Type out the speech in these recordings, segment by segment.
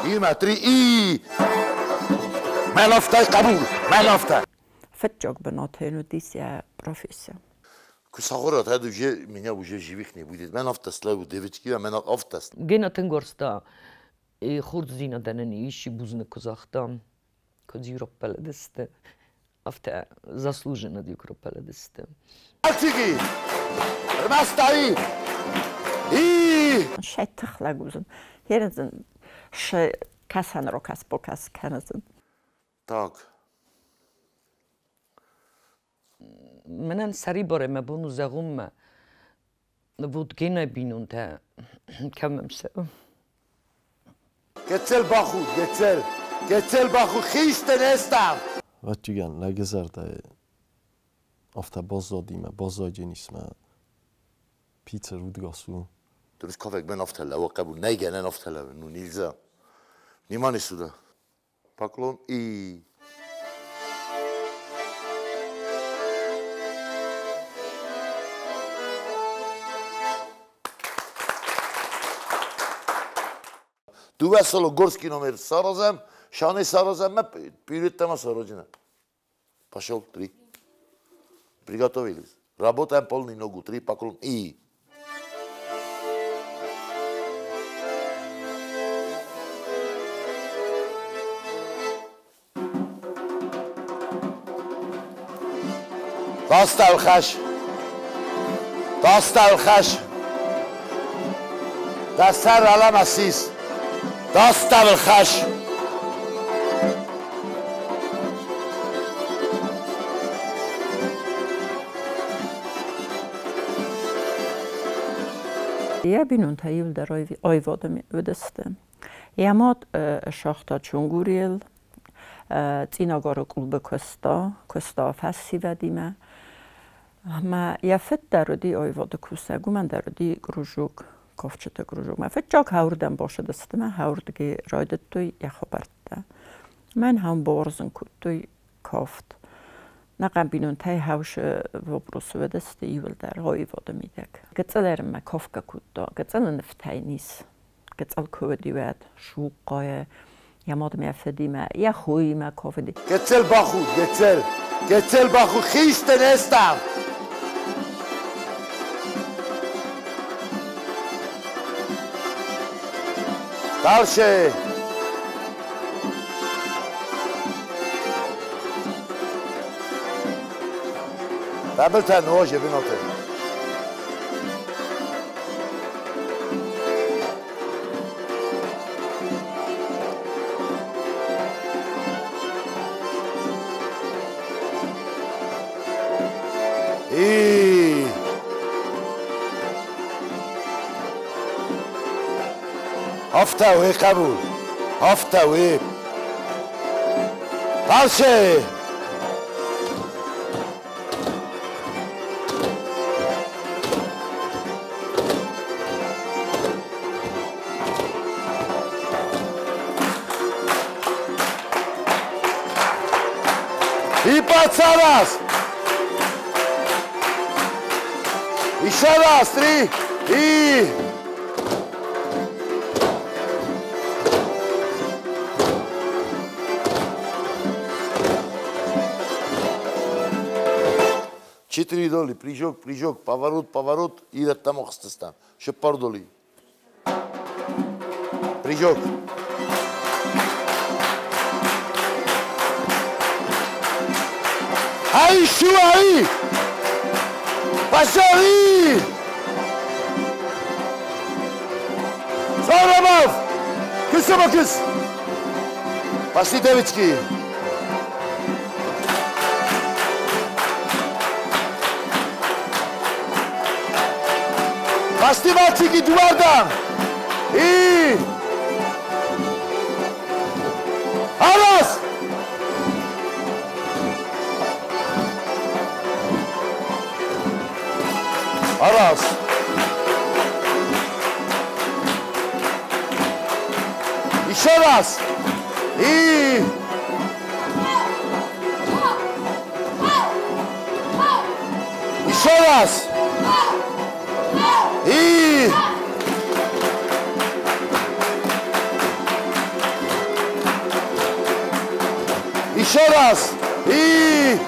23 и Мелофтай قبول Мелофтай Фетчок бенотенудисия профессия. Кусагорат это уже меня уже живых не будет. Мелофтай славу девочки, а Мелофтай. Генатен горста и хурдзина денени ищи бузне козахта. Код Европеледесте. Авте заслужено Европеледесте. Альтиги. Рмастай. И Шайтхлагузен. Херзен ше касан рокас покас каназен. Так. Менен сари боре ме бону загум вуд гена бинунте камемсе. Гецел баху, гецел баху хистен استم. واتجان نگذرده افته بازدادیم بازدادینیسم پیتر رودگاسو درست کافک من افتاله و قبول نگنن افتاله نو نیلزا نیمانی سودا پاکلون ای دو وسالو گورسکی номер سارازم شانه سارازم من پیروتما сородина пошел 3 приготовились работаем полный ногу 3 поклон и داستال خش دستر علم اسیس داستال خش Я бинун таил дарой ойводами ödestem. Ямот шахта чунгуриел цинагоро клубе questo festival ma я фет дароди ойвода кусагу ман дароди гружук ковчета гружук ма фет чак хаурдан бошадастым хаурдги ройдеттой я хабарта мен хам борзен куттой кофт نقم بینون تای هاوش وبروس ودست ایول در هایی وده میدک. گذلرم ما کافک کودتا. گذل نفتای نیست. گذل کودی ود شوقای یا ماد میافدی ما یا خوی ما کافدی. گذل باخو گذل باخو خیست نستم. دارشه. Tabelten hoje binote. İyi. Hafta ve kabul. Hafta ve. Karşı. И паца раз. Еще раз, 3. И. Четыре доли. Прыжок, поворот. И там охстастан. Еще пару долей. Прыжок. Aí, Chu, aí! Passa aí! Soramov! Kıs! Pasi Devicki! Pasti Valçiki duvardan! İyi! Aras! Aras. Еще раз. И. Еще раз. И. Еще раз. И...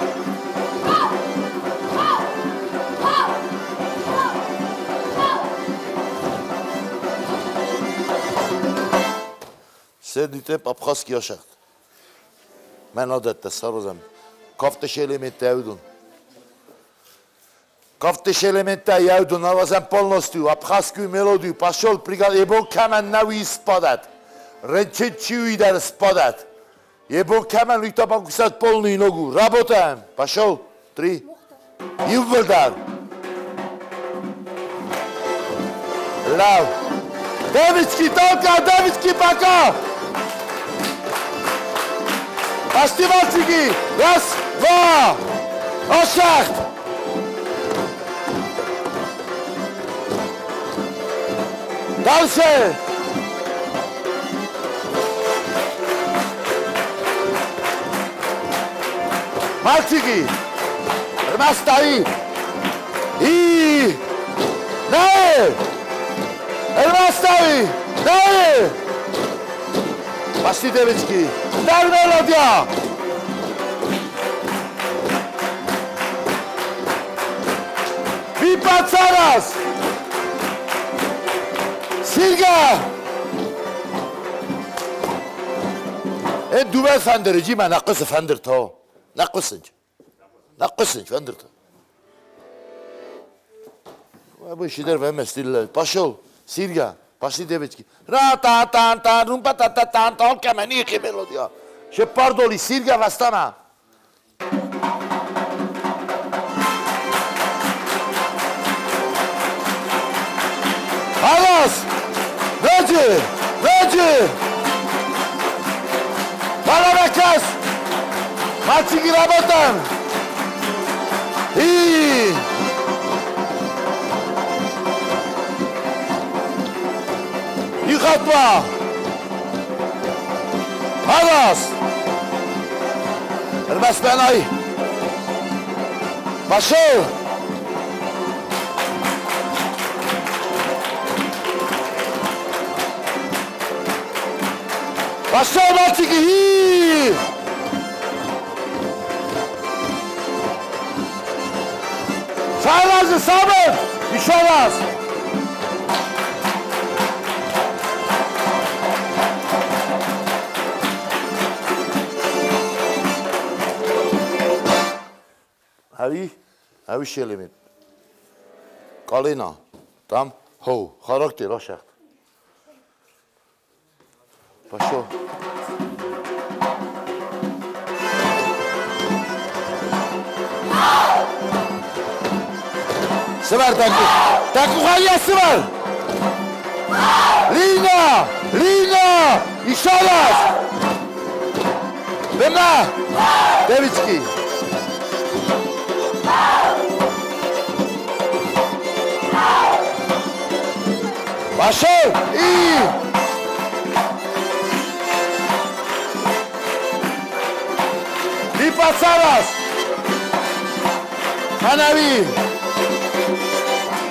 Sedite Abkhazski yaşadı. Ben adette sarozam. Kafteş elementi evdun. Kafteş elementi evdun. Avazam polnostu. Abkhazski melodiju. Пошел пригад. Ебо камен нави спадат. Речечи идер спадат. Ебо камен и табак кусат полную ногу. Работаем. Пошел. 3. Ювелдар. Лав. Девички только, девички пока. Пошли, мальчики! Раз, два! Ошахт! Дальше! Мальчики! Стоит! И... Дай! Стоит! Дай! Пошли, девочки! Дай мелодия! Выпад зараз! Сирга! دوباره فندرجی من نقص فندر تا نقصنج فندر تا و باشی در و مستیل پاشل سیرگا پاشی دیوچکی را تا تان تان رومپا تا تا تان تان کمانی که ملودیا شه پاردولی سیرگا وستانا خلاص رجی Bana bekas! Maçı работаем! И... Yıkatma! Halas! Elbas benay! Başıl! Başıl Maçıki! Sayılazı sabır! Bir şey olmaz! Havi şeylemit. Kalina. Tam. Ho. Karakter aşağı. Başo. Sıvar takı. Takı kalya sıvar. Lina. İnşallah. Bema. Devicki. Başo. İyi. Lipat saras. Hanavi.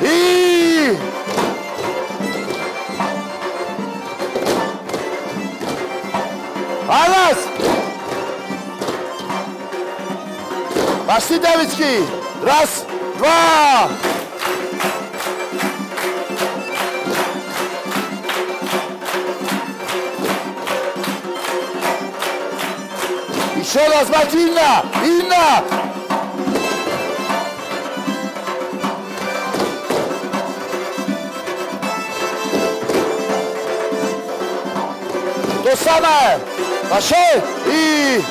İyi. Alas. Пошли, девочки. Раз, два. Еще раз, мать, Инна! То самое! Пошел и...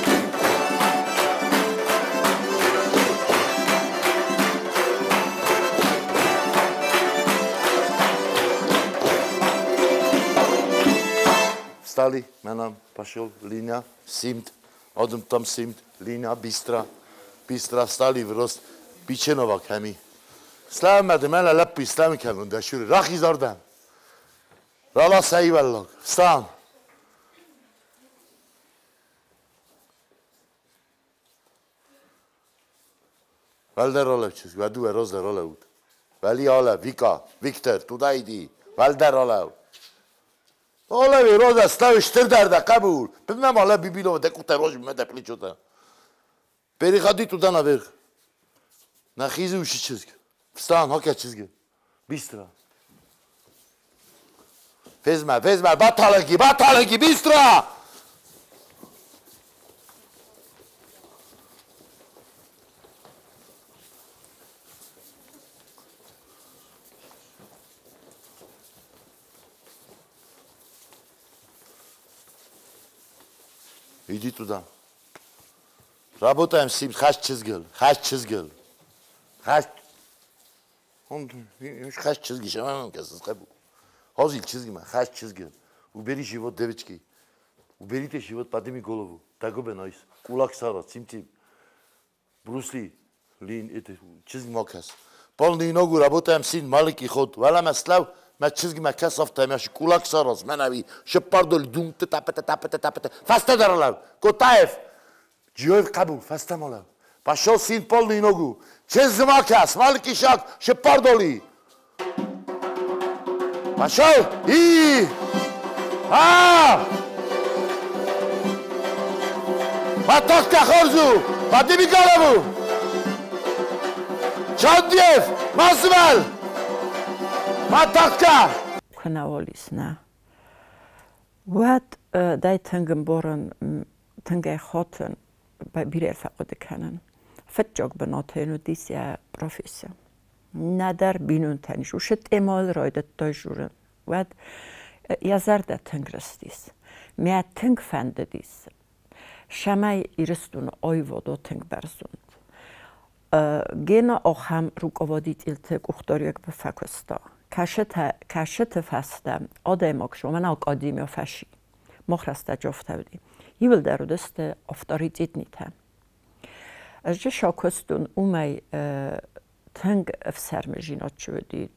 Встали, менам, пошел, линия, симт. Odem tam simt, lina, bistra, stali vrost, pičenova kemi. Slavmedi, mele lepi islam kemun da şuri, rakhi zardem. Rala seyvellak, stan. Valde rolev çiz, vedu ve rozde rolev. Veli ale, Viktor, tu dajdi, valde rolev. Olevi, roza, staviš 40 Kabul. Pred nama lebi bilo, da kuta roži me da pličota. Perihadi tu da navrh. Na hizi uši čizgi. Vstan, hakja čizgi. Bistra. Vezme, batalegi, bistra! Иди туда. Работаем с ним, хаш чизгил. Он хаш чизги, шаман касс хабу. Хозил чизгима, хаш чизгил. Убери живот, девочки. Уберите живот, подними голову. Такобе нойс. Кулак сара, цим. Брусли, лин, это чизги макас. Полную ногу работаем с ним, маленький ход. Вала маслав. ما چیزی ما کس افته میشه کولک سراز من اوی شپاردل دوم تاپت فسته درالم کوتاف جیوف قبول فسته مالا پاشو سین پول نینوگو چیزی ما کس مالکی شاک شپاردلی پاشو ای ما تاک خورزو پدی میگالمو چاندیف ماسمل Mataka! Kanaolisna. Wat dai tengenboren tenge hoten bei birel faqode kanen. Fetjog benatenu disia professia. Nadar binun tanish ushet emal roidet tojuren. Wat yazarda tengrestis. Mea teng fandedis. Shamai iristun oivodo teng berzund. Gena auch ham rukovodit ilte kuchtoriek befakosta. کاشته فستم آدم شما نه آکادمی و فشی مخرسته جفته بودی یول در دست افتاریت نیته از جه شاکستون اومی تنگ افسر مجینات شدی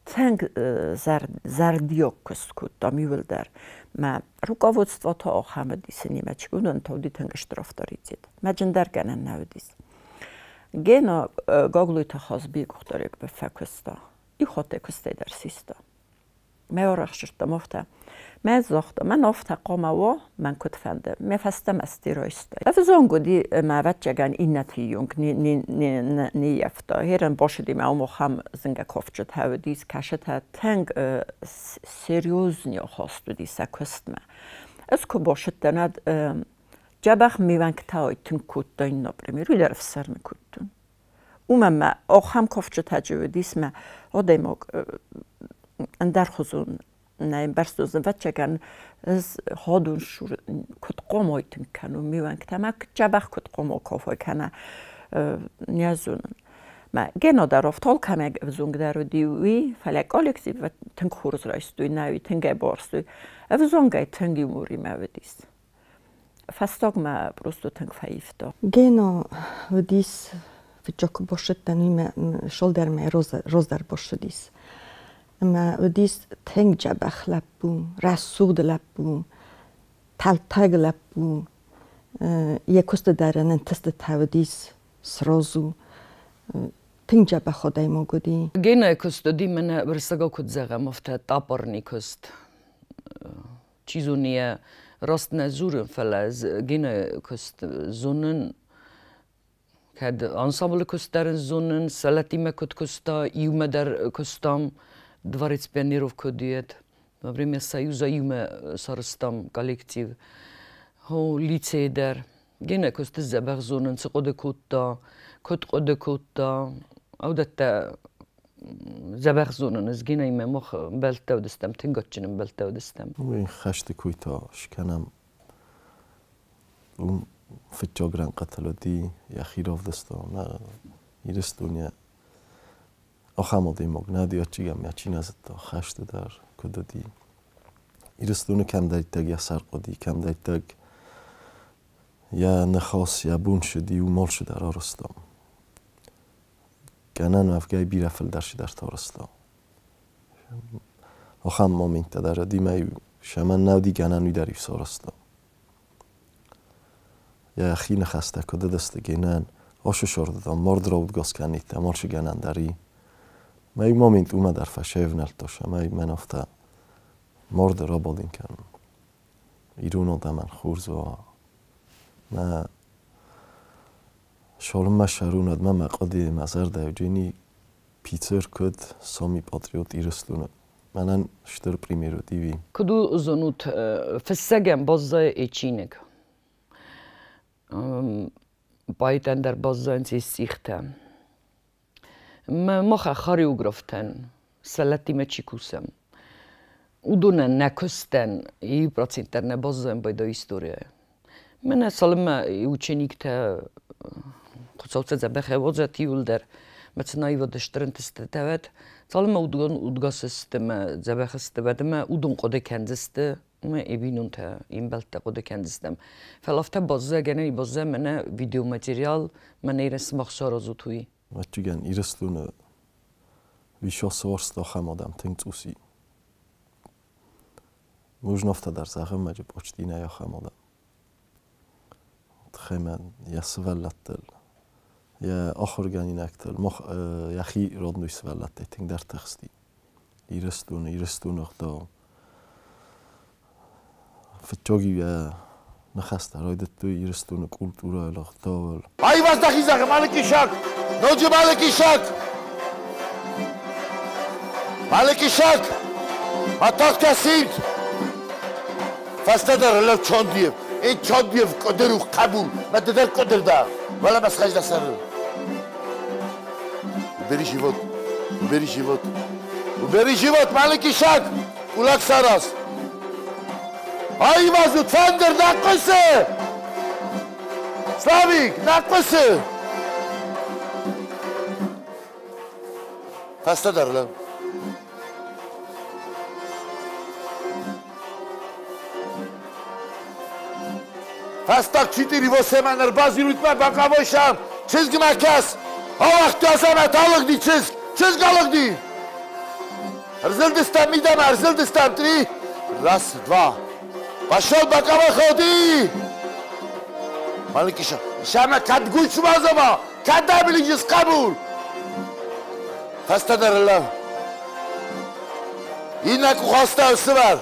تنگ زردیوک کست کود دام یول در ما رکاوتست تا آخر دیسنی ما چکودن تا دی تنگش در افتاریت ما جندر گنن نودیس Gena gagluita hazbi kuchtarek be feküsta. I hatte kuste der sista. Me orachshta mofta. Me zochta man ofta qamawa man kut fende. Me fastam astiroista. Afzongo di ma vatjagan innati jung ni yefta. Heren boshdi ma ham zinga kofchet havdis kashet tang seriozni hostu di sakustma. Es ko boshet danad جبخ میوانکتای تن کودای نبرمی روی در افسر میکودن. ما آخام کفچه تجربیس ما آدم اندر خزون نیم برسوزن و چگن از هادون شور کد قمای تن کنو میوانکتا ما جبخ کد قما کافای کنه نیازونن. ما گنا در افتال کمی افزونگ در دیوی فلک آلکسی و تن خورز رایستوی نوی تنگی بارستوی افزونگای تنگی موری مودیس. Fastag ma prosto tank faifta. Gena hodis vjak boshetani me shoulder me rozdar boshedis. Ma hodis tank jabakh labu, rasud labu, taltag labu. Yekost daranen test tavdis srozu. Tank jabakh khoday mogodi. Gena yekost di men versaga kudzaga mofta tapornikost. Chizunie Rostne zuren felez, gene kust zonnen, kad ensemble kustaren zonnen, salatime kut kusta, iume der kustam, dvaric pionirov kodiet, во время союза иуме сарстам коллектив, ho лицей der, gene kust zeber zonnen, s'qode kutta, audette زبخزونن از گینه ایم مخ بلته ودستم تنگچنم بلته ودستم. وين خشت كويتاش كانم في الجوجران قتلوا دي يا خير of دستا ما يرستونيا آخام دی مغنادی آچیگم یا چی نزد خشت در کدودی يرستونه کم دارید تگ یا سرقدی کم دارید تگ یا نخاس یا بون شدی و مال شده را رستم. کنن و افگای بیرفل درشی در تارستا. آخام مامین تداره دیمای شمن نودی کنن وی دریف سارستا. یا خی نخسته کده دست گنن آشو شورده دام مرد را بودگاز کنید تمالش گنن داری. مای مامین تو در فشه ونل تاشه مای من افته مرد را بادین کن ایرون آدمن خورزوا ما شالم ما شروند ما مقادی مزار دوجینی پیتر کد سامی پاتریوت ایرستونه منن شتر پریمیرو دیوی کدو زنوت فسگم بازه ایچینگ باید در بازه انزی سیختم ما خاریو گرفتن سلتی ما چیکوسم udone nekosten i procenterne bazem do historie. Mene salma učenik te kutsavce zabehe vozati ulder mecnai vode štrenteste tevet salma udgaseste me zabeheste vedme udon qode kendiste me evinun te imbelte qode kendistem. Felafte bazze gene bazze mene video material mene res maxsar azutui. Vatigen irestune vishosvarsta hamadam tenktusi. Možno vtedy zachęcam, że poczty nie jechałem. Tchemy, ja swelatel, ja ochorganiaktel, ja chi rodny swelatel, ting dar teksti. Irestun nog do. Wciągi ja na chasta, rojdę tu irestun kultura nog do. Ay was da hizak, maliki shak, noju maliki shak, maliki shak, matak kasid. فاستدر لو چاندیف این چاندیف قدر و قبول مددر قدر ده ولی بس خجده سر بری جیوت مالکی شک اولک سر است ای وزود فندر نقصه سلاویک نقصه فاستدر لو Fastak 4-8 manır bazı rütme bakavoşam. Çizgi makas. O vakti azamet alık di çizg alık di. Rzıldistam midem rzıldistam 3. Раз, 2. Пошел bakava khodi. Maliki şam. Şama kad guçma zama. Kad biliciz kabul. Fastadar Allah. İnak khasta var.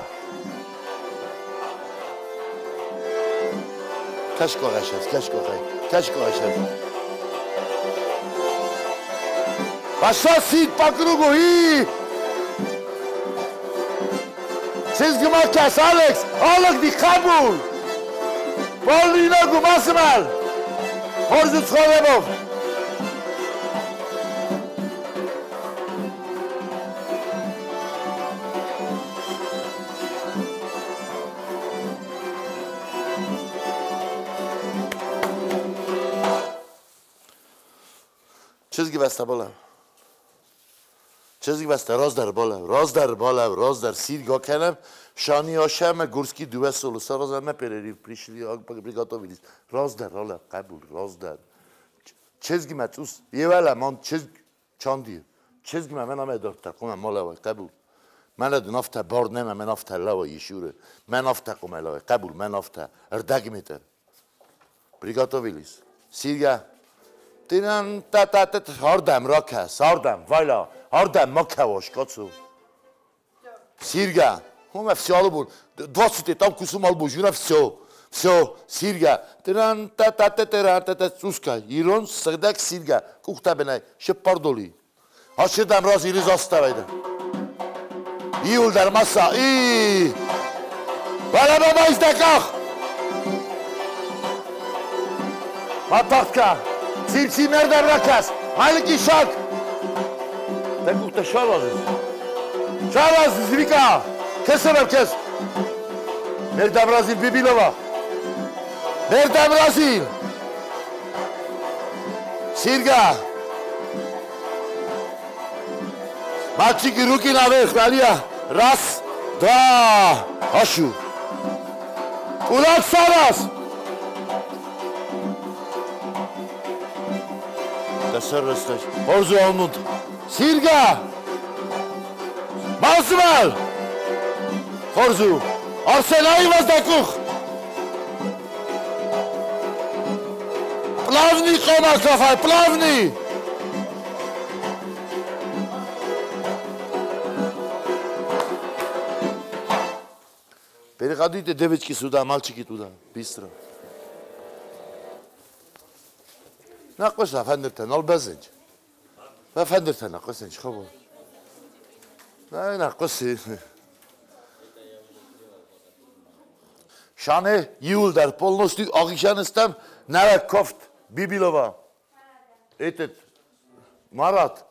Kaşko aşağıs. Başa sit pakrugu hi. Çizgi makas Alex. Alık di kabul. Polina gumasmal. Horzut Skolemov. Çizgi basta bola. Çizgi basta rozdar bola. Сидго кенем, шани ошаме гурски дуе солуса розаме перерив пришли приготовились. Роздar ола кабул роздar. Çizgi matus yevala mon çizg çandi. Çizgi men ame doktor kuma mola kabul. Men ad nafta bordnema men nafta lava yishure. Men nafta kumela kabul men nafta erdagmiter. Приготовились. Сидга Тинан та хардам ракас, хардам, вайла, хардам макавош, кацу. Сирга, он все албул, 20 там кусум албул, жуна все, Сирга. Тинан та суска, Ирон сагдак Сирга, кухта бенай, шепардоли. Ашедам раз ириз оставайда. Иулдар маса, вайла баба издаках. Матахка. Сирси мердер ракас, малики шак. Так ухта шалаз, звика. Кесерев кес. Мерда Бразил Бибилова. Мерда Бразил. Сирга. Мальчики руки наверх, Алия. Раз, 2. Ашу. Кулак сарас. Sırrıstış. Orzu olmud. Sirga. Masmal. Orzu. Arsenal vazdakuh. Plavni koma kafay. Plavni. Приходите, девочки, сюда, мальчики туда. Быстро. ناقص افندرتن البزنج افندرتن ناقصنج خبر نه ناقصی شانه یول در полностью آگیشانستم نه کفت بیبیلوا этот Марат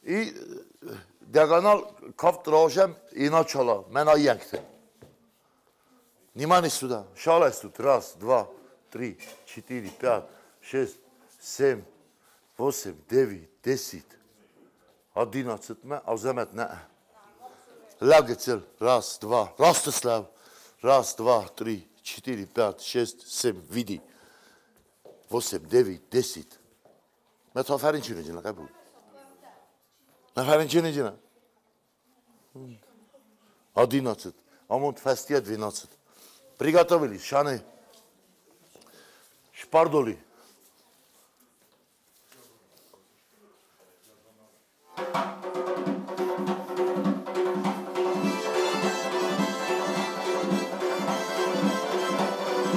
и диагонал кафт рожем и начала мен аянктем внимание сюда шалай тут раз два три четыре пять шесть 7, 8, 9, 10, 11, азамет не. Лягецел, раз, два, Ростислав, раз, два, три, 4, 5, 6, 7, види. 8, 9, 10. Ме това фаринчине джина, кай бу? Ме фаринчине джина? 11, амонт фестия 12. Приготовили, шане, шпардоли.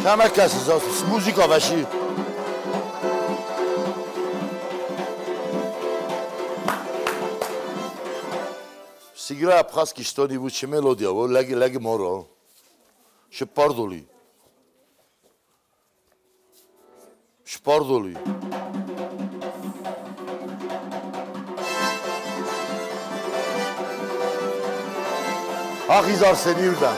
Шама каси с музыка ваши. Сигра абхазский что-нибудь, че мелодия, вот леги моро. Шпардоли. Шпардоли. Ахизар сенирдан.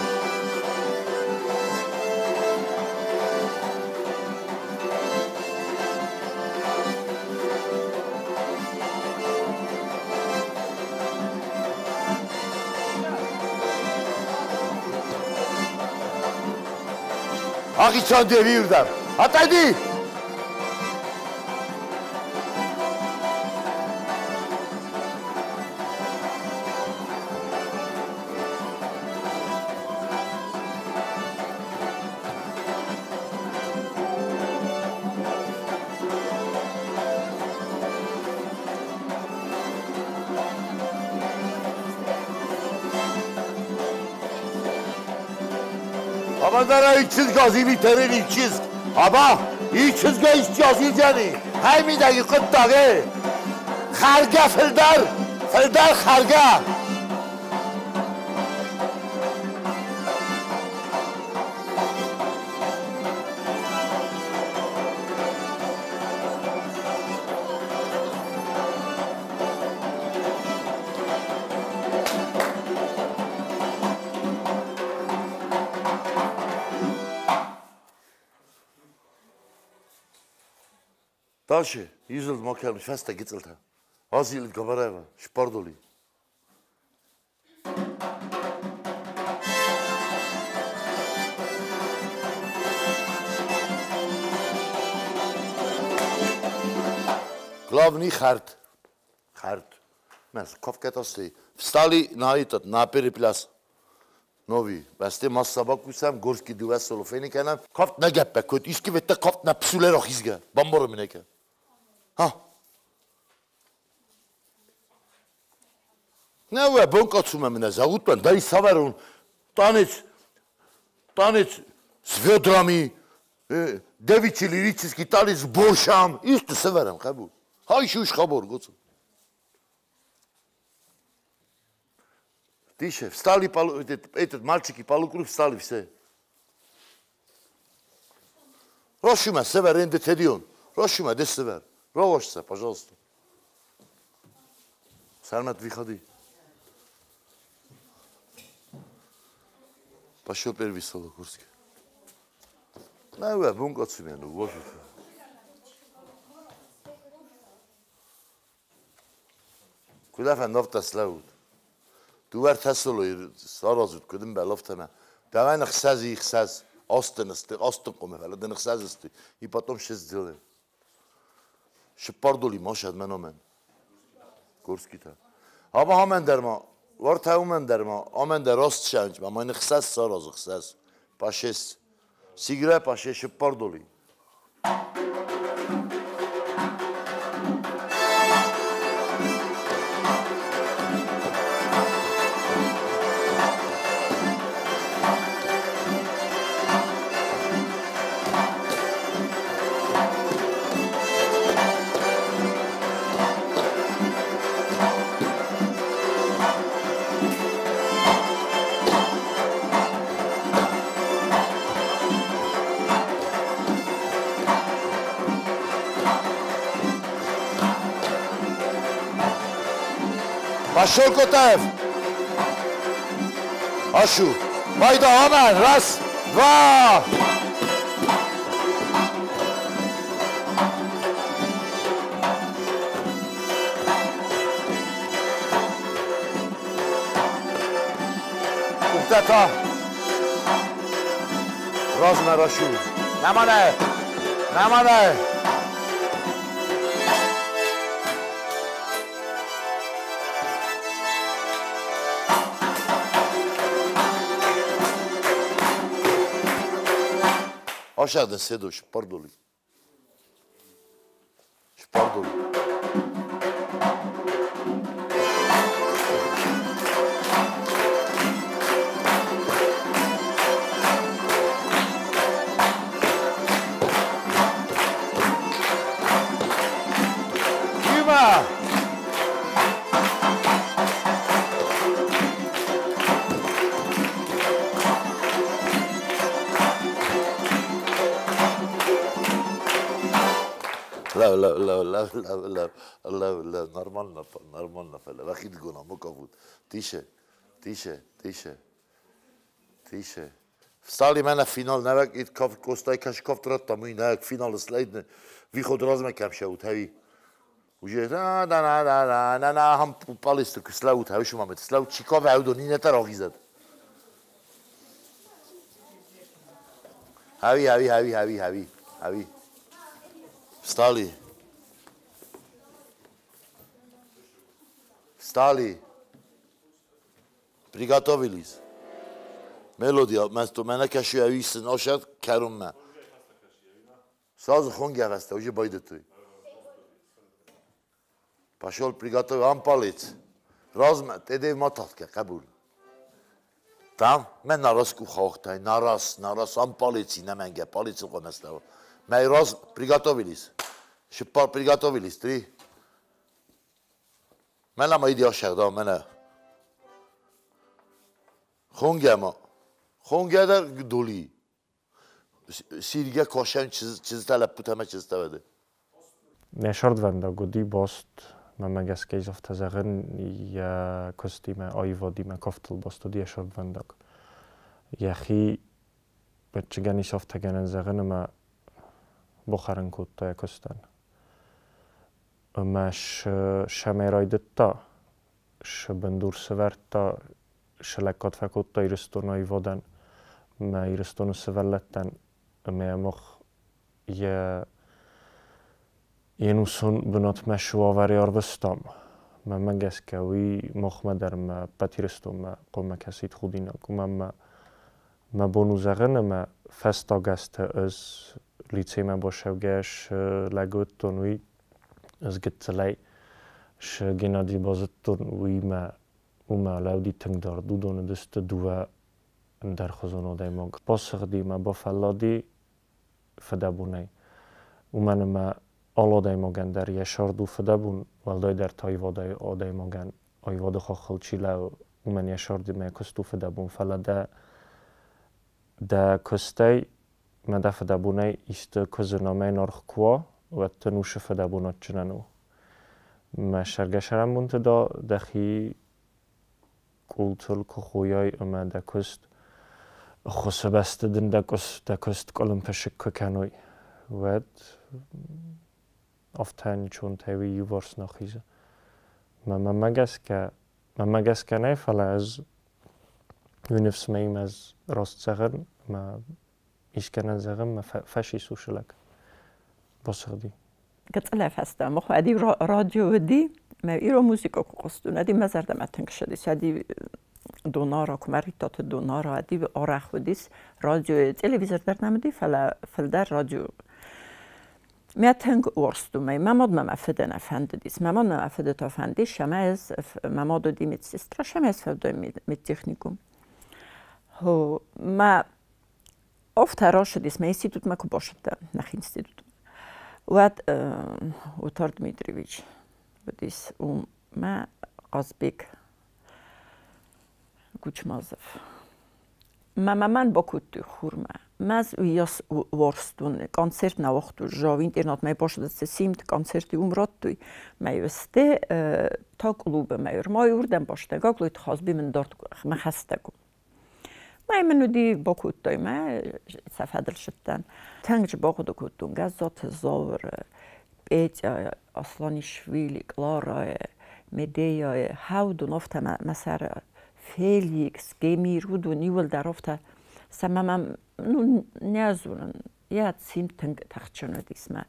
Ахичан девирдан. Атайди. Abandara içiz gazı biterin içiz. Aba içiz gaz içiz yani. Hay mi dagi kıttağı. Xarga fildar xarga. Дальше, изыл мокерм феста гицелта. Азил габарева, шпардоли. Главный хард. Mēs kovketasti. Vstali na перепляс. Нови. Басте мас сабакусам горски дувас солофени канам. Ковт на гепе, кот иски вете ковт на псулеро хизга. Бамборо минеке. Ha. Ne var bon kaçuma mine zavut ben dayı savarun. Tanec s vedrami. Deviçili riçiski talis borşam. İşte severim kabul. Hay şu iş kabul gocu. Тише, встали, этот мальчики полукруг встали все. Рошима, север, энде тедион. Рошима, де север. Ровошься, пожалуйста. Сармат, выходи. Пошел первый Солокурский. Ну, бунг отсюмену, боже. Куда фандовта славут? Tu werd hesselo sarazut ködüm beloftana. Давай на хсази хсаз остын коме вела да на хсазисти и потом ще сделаем. Ще пардоли машад меномен. Горскита. Аба хамен дерма варт хаумен дерма амен der рост шанч ма майн хсаз сараз хсаз. Пашес сигра паше ще пардоли. Пошел Котаев. Ашу. Майда, Оман. Раз, два. Уктата. Размер Ашу. Намане. Намане. Aşağıdan Sedo, şpardoli. Şpardoli. Küma! لا نورمالنا فلا واخد جونا مكفوت تيشه Vstali mene final, nevek itt kostaj kaškov trotta můj nevek final slejdne. Východ rozmekam še ut hevi. Už je na ham palistu slaut hevi šo máme slaut čikové auto ni netarogizet. Hevi. Встали. Приготовились. Мелодия, мене каши авис ношад карумма. Сразу хонги аваста, уже байде ты. Пошел приготовил ампалец. Разма, теде мататка, кабул. Там, мен нараску хохтай, нарас, ампалеци, неменге, палецу конестава. Мы раз приготовились. Шипар приготовились, 3. من لما ایدی آشقدام منه خونگه در دولی سیرگه کاشم چیز طلب بودمه چیز تبده نشارد ونده گودی باست من مگس که ایزافت زغن یا کستیمه آیوادیمه کفتل باست و دی شارد ونده یخی بچگنی شافت گنن زغن ما بخارن کود تا کستن ماش شمیرایدتا شبندور سورتا شلکات فکوتا ایرستونای ودن ما ایرستونو سولتن ما مخ ینوسون بنات مشو آوری آربستم ما مگس کوی مخ مدر ما پتیرستم ما قوم کسید خودینا کم ما بونو زغن ما فستا گست از لیتسی ما باشوگش لگوت تونوی از گتلای ش گنادی بازتون وی ما لودی تنگ دار دون دست دوا در خزانه دایماگ پاسخ دی ما با فلادی فدابونی من ما آلا دایماگن در یشار دو فدابون ولدای در تایوادای آدایماگن آیواد خاخل چیلا من یشار دی ما کستو فدابون فلاده دا کستای ما دا فدابونی است کزنامه نرخ کوا و تنوش فدابونات چنانو ما شرگشرم منتدا دخی کولتل کخویای اما دکست خصوص بسته دن دکست کلم پشک کنوی ود افتانی چون تاوی یوارس نخیزه ما مگس که نه فلا از ونفس میم از راست زغن ما ایشکنن زغن ما فشی سوشلک بسخدی قطعه فسته مخو ادی رادیو دی ما ایرو موسیقا قصدون ادی مزرده متنگ شدیس ادی دونارا کمریتات دونارا ادی آرخ ودیس رادیو تلویزیون برنامه دی فلدر رادیو متنگ ورستو می ماماد ما فدن افند دیس ماماد ما فدت افندی شماز ماماد دی میت سیسترا شماز فدای میت تکنیکوم هو ما افتراش دیس ما اینستیتوت ما کباشته نخ اینستیتوت واد اوتار دمیتریویچ ودیس ما قازبیک گوچمازف من با کود خورمه Mas uios worstun koncert na ochtu žov internot mai pošle se simt koncerti umrottui. Mai öste ta klube mai mai urden pošte gaklut khazbi min dort ma khastegu. Mai menu di bokuttoy ma safadl shittan. Tangj bokudu kutun gazot zor Petya Aslanishvili Klara Medeya hawdu nofta masar Felix Gemirudu nivel darofta samamam nu neazun ja simten tachchonodis ma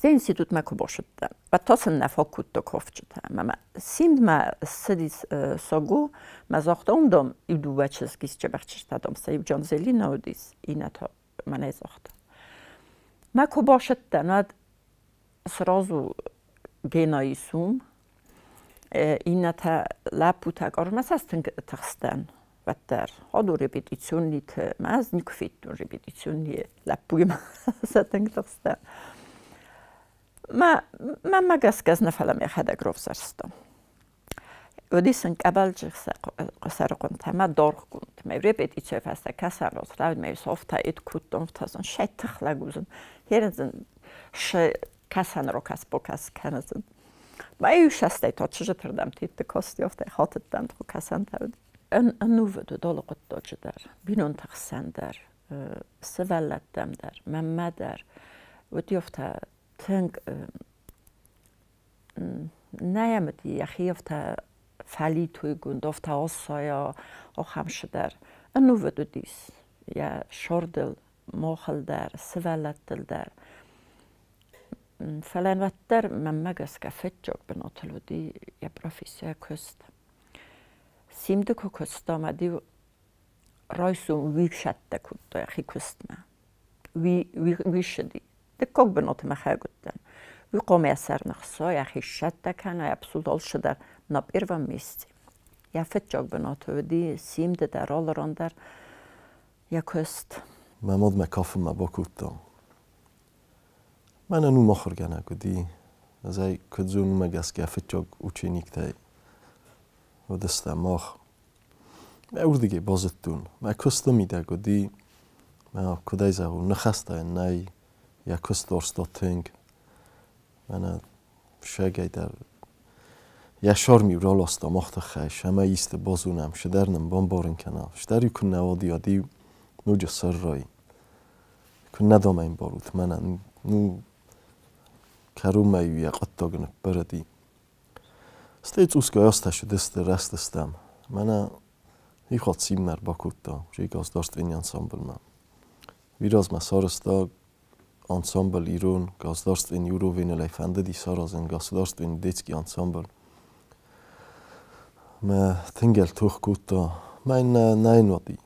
Institut ma koboshta batosen na fakutto kofchta mama simt ma sedis sogu ma zocht undom idu vacheskis chebachstadom sa John Zelinaudis inato mane zocht ma koboshta nad сразу генайсум ината лапута гормасастен тахстан ваттар хадо репетиционнит маз никфит репетиционни лапугма сатен тахстан ما قسقزنا فلا ما حدا غروف سرستم وديسن قبل جخ قصر كنت ما دور كنت ما ريبيت ايش فاستا كسر راود ما صوفتا ات كوتم تاسن شت خلاغوزن هيرزن ش كسن رو کس بوکس کنزن ما ایوشسته تا چه تردم تیت کاستی افته خاطر دند رو کسان ترد نوو دو دال قطع در بینون تقسن در سوالت دم در ممه در و دیفته تنگ نیامدی یخی افته فلی توی گند افته آسایا آخمش در نوو دو دیس یا شردل ماخل در سوالت دل در فلان وقتر من مگس کفتجوک بناتلودی یا پروفیسیا کست سیمده که کست آمدی رایسون وی شده کد یا خی کست ما وی شدی دکوک بنات مخه گدن وی قومی اثر نخصا یا خی شده کنه یا بسودال شده نبیر و میستی یا فتجوک بناتلودی سیمده در آلران در یا کست محمد مکافم مباکوت من انو مخرگانه کدی از ای کدزون مگس که فتجاگ اوچینیک تای و دسته ماخ ما اوردیگه بازتون ما کست میده کدی ما کدای زهو نخسته نای یا کست دارستا تنگ من شگای در یا شارمی رال استا مخت خیش همه ایست بازونم شدرنم بامبارن کنه شدری کن نوادی آدی نوجه سر رای کن ندام این باروت من نو کروم ایوی قطع گنه بردی استیت اوسکای استش دست رست استم من هیخواد سیم نر باکوت دا جای گاز داشت این انسامبل من ویراز ما سارستا انسامبل ایرون گاز داشت این یورو وین لیفنده دی سارازن گاز داشت این دیتسکی انسامبل ما تنگل توخ کوت دا من نین ودی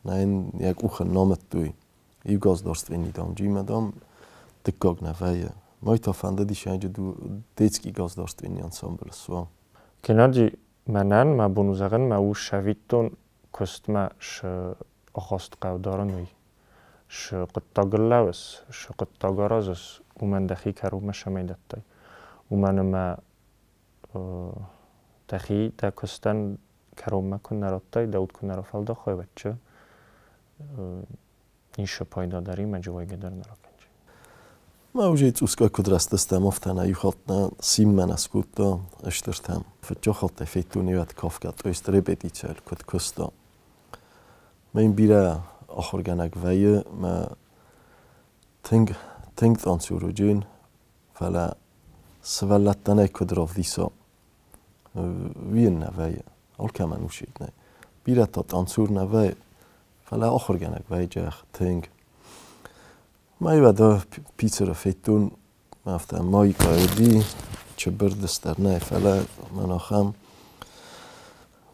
نین یک اوخ نامت دوی ایو گاز داشت این ایدام جی مدام دکاگ نفایه مای تا فنده دیش اینجا دیتسکی گاز داشت این انسامبل سوا کنارجی منن ما بونوزغن ما او شویتون کست ما ش آخاست قودارن وی ش قطاگلاوس ش قطاگارازس و من دخی کرو ما شمیدت تای و من ما دخی دا کستن کرو ما کن نرات تای داود کن نرافل دا خواه بچه این شپایدا داری ما جوای گدر نراکنجی ما اوجیت اوسکای کدرست استم افتن ایو خاطنا سیم من اسکوت دا اشترتم فتجا خاطه فیتونی وقت کافکت اویست ربیدی چل کد کستا ما این بیره آخر گنگ ویه ما تنگ تانسیورو جین فلا سوالت دنه کدراف دیسا وین نویه اول که من اوشید نه بیره تا تانسور نویه فلا آخر گنگ ویه جخ تنگ ما ایو دا پیتر فیتون ما افتم مایی قایدی چه بردستر نه فلا من آخم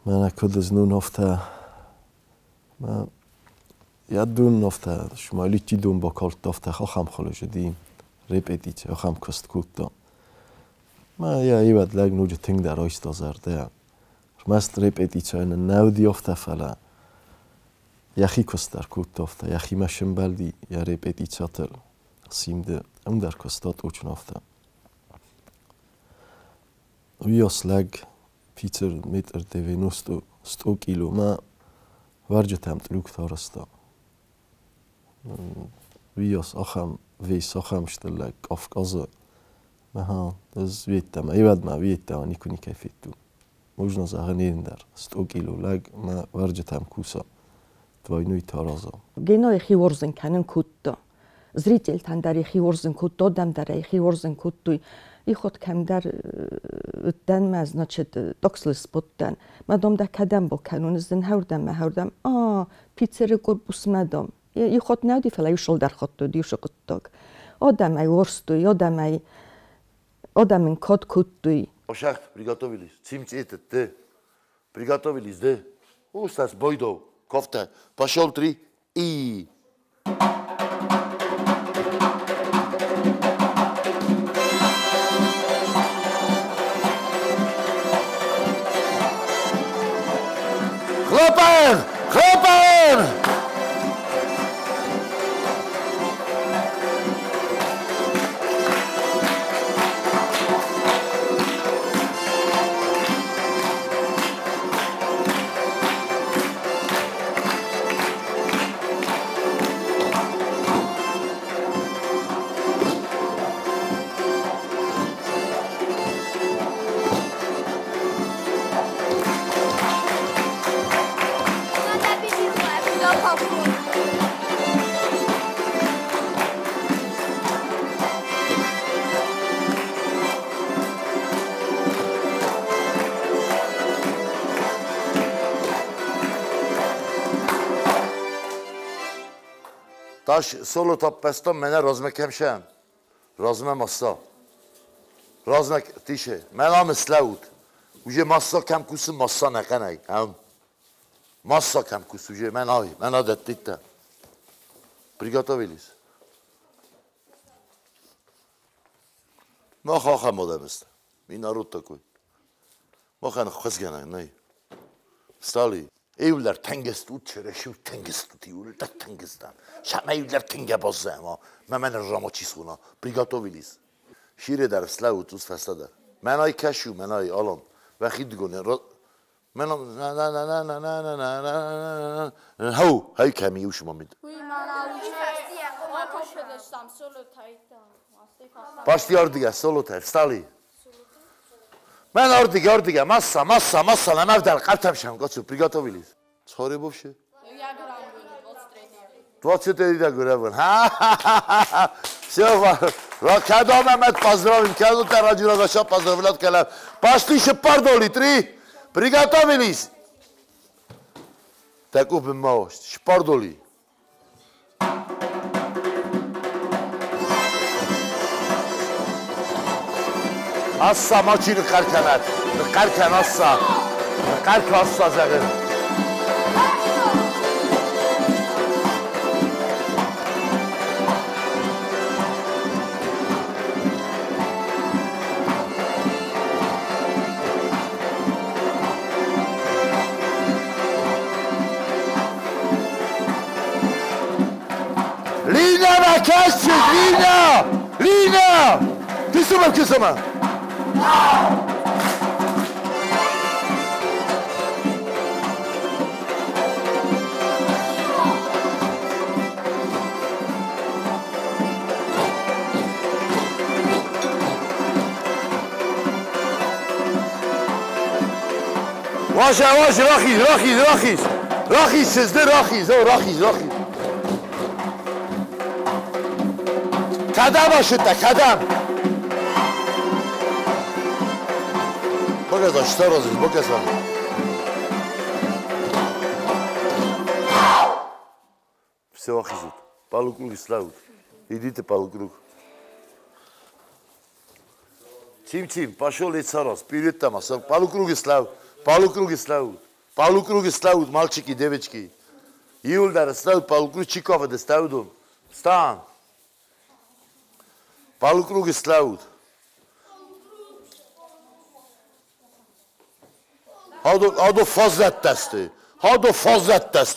من اکد از نون افته ما یادون افته شمالی چی دون با کالت افته خواهم خالج دی رپیتی چه خواهم کست کوتا ما یا ایواد لگ نوجه تنگ در آیست آزرده مست رپیتی چه این نودی افته فلا یخی کست در کوتا افته یخی مشن بلدی یا رپیتی چه تر سیمده اون در کستات اوچن افته ویاس لگ پیتر متر دوینوستو 100 کیلو ما ورجه تمت لوک تارستا Vios acham, vis acham stelle Kafkaze. Aha, das wird da, ich werde mal wird da nikuni kefittu. Можно sagen der 100 kilo lag ma varjetam kusa. Двойной тараза. Гено ихи ворзен канен кутто. Зрительтан дар ихи ворзен кутто, дам дар ихи ворзен кутто. И ход кам дар ден ма значит докслес боттен. Мадам да кадам бо канун зен хаурдам. Пиццери корпус мадам. И ход нади фела юшол дар хотто дюшо кутток. Адам ай ворстуй, адамин код куттуй. Ошахт, приготовились. Цимцетет, ты. Приготовились, да? Устас, бойдо, кофта. Пошел 3 и... Хлопаем! Хлопаем! Taş solo tapestan mene razmek hemşem. Razme massa. Razmek tişe. Menam slavut. Uje massa kem kusu massa nekenay. Massa kem kusu. Uje men adet ditte. Приготовились. Махаха модемст. И народ такой. Махан хызгана, не. Стали. Evler tengestut, çereşu tengestut, evler tengestan. Şama evler tenge bozzema. Memen ramoçisuna. Приготовились. Şire der slavut us festada. Menay kaşu, menay alan. Ve xidgone. Menam na. Ho, hay kemi yuş mamid. Başti ordiga solo ter, stali. Ben ordiga, massa, nem evdel, qaltam şam, qoçu, приготовились. Çxori bovşe? 23-də görevin. Все, Кадо Мемед, поздравим, Кадо Тараджи Рагаша, поздравлят Калам. Пошли шпардоли, 3, приготовились. Так убим маош, шпардоли. Assa maçını karkenet. Karken assa. Karken assa zəğir. Lina ve kesçik, Lina! Kısımı. Vaşa, Rakhis, sizde Rakhis. Kadam aşıtta, kadam. Bakasın, что розыгрыш, bakasın. Все, Ахизут. Полукруг славут. Идите полукруг. Тим, пошел и царос. Вперед там, полукруги славут. Мальчики, девочки. Иулдар славут, полукруг Чикова да ставят. Стан. Полукруги славут. Hado fazlet testi.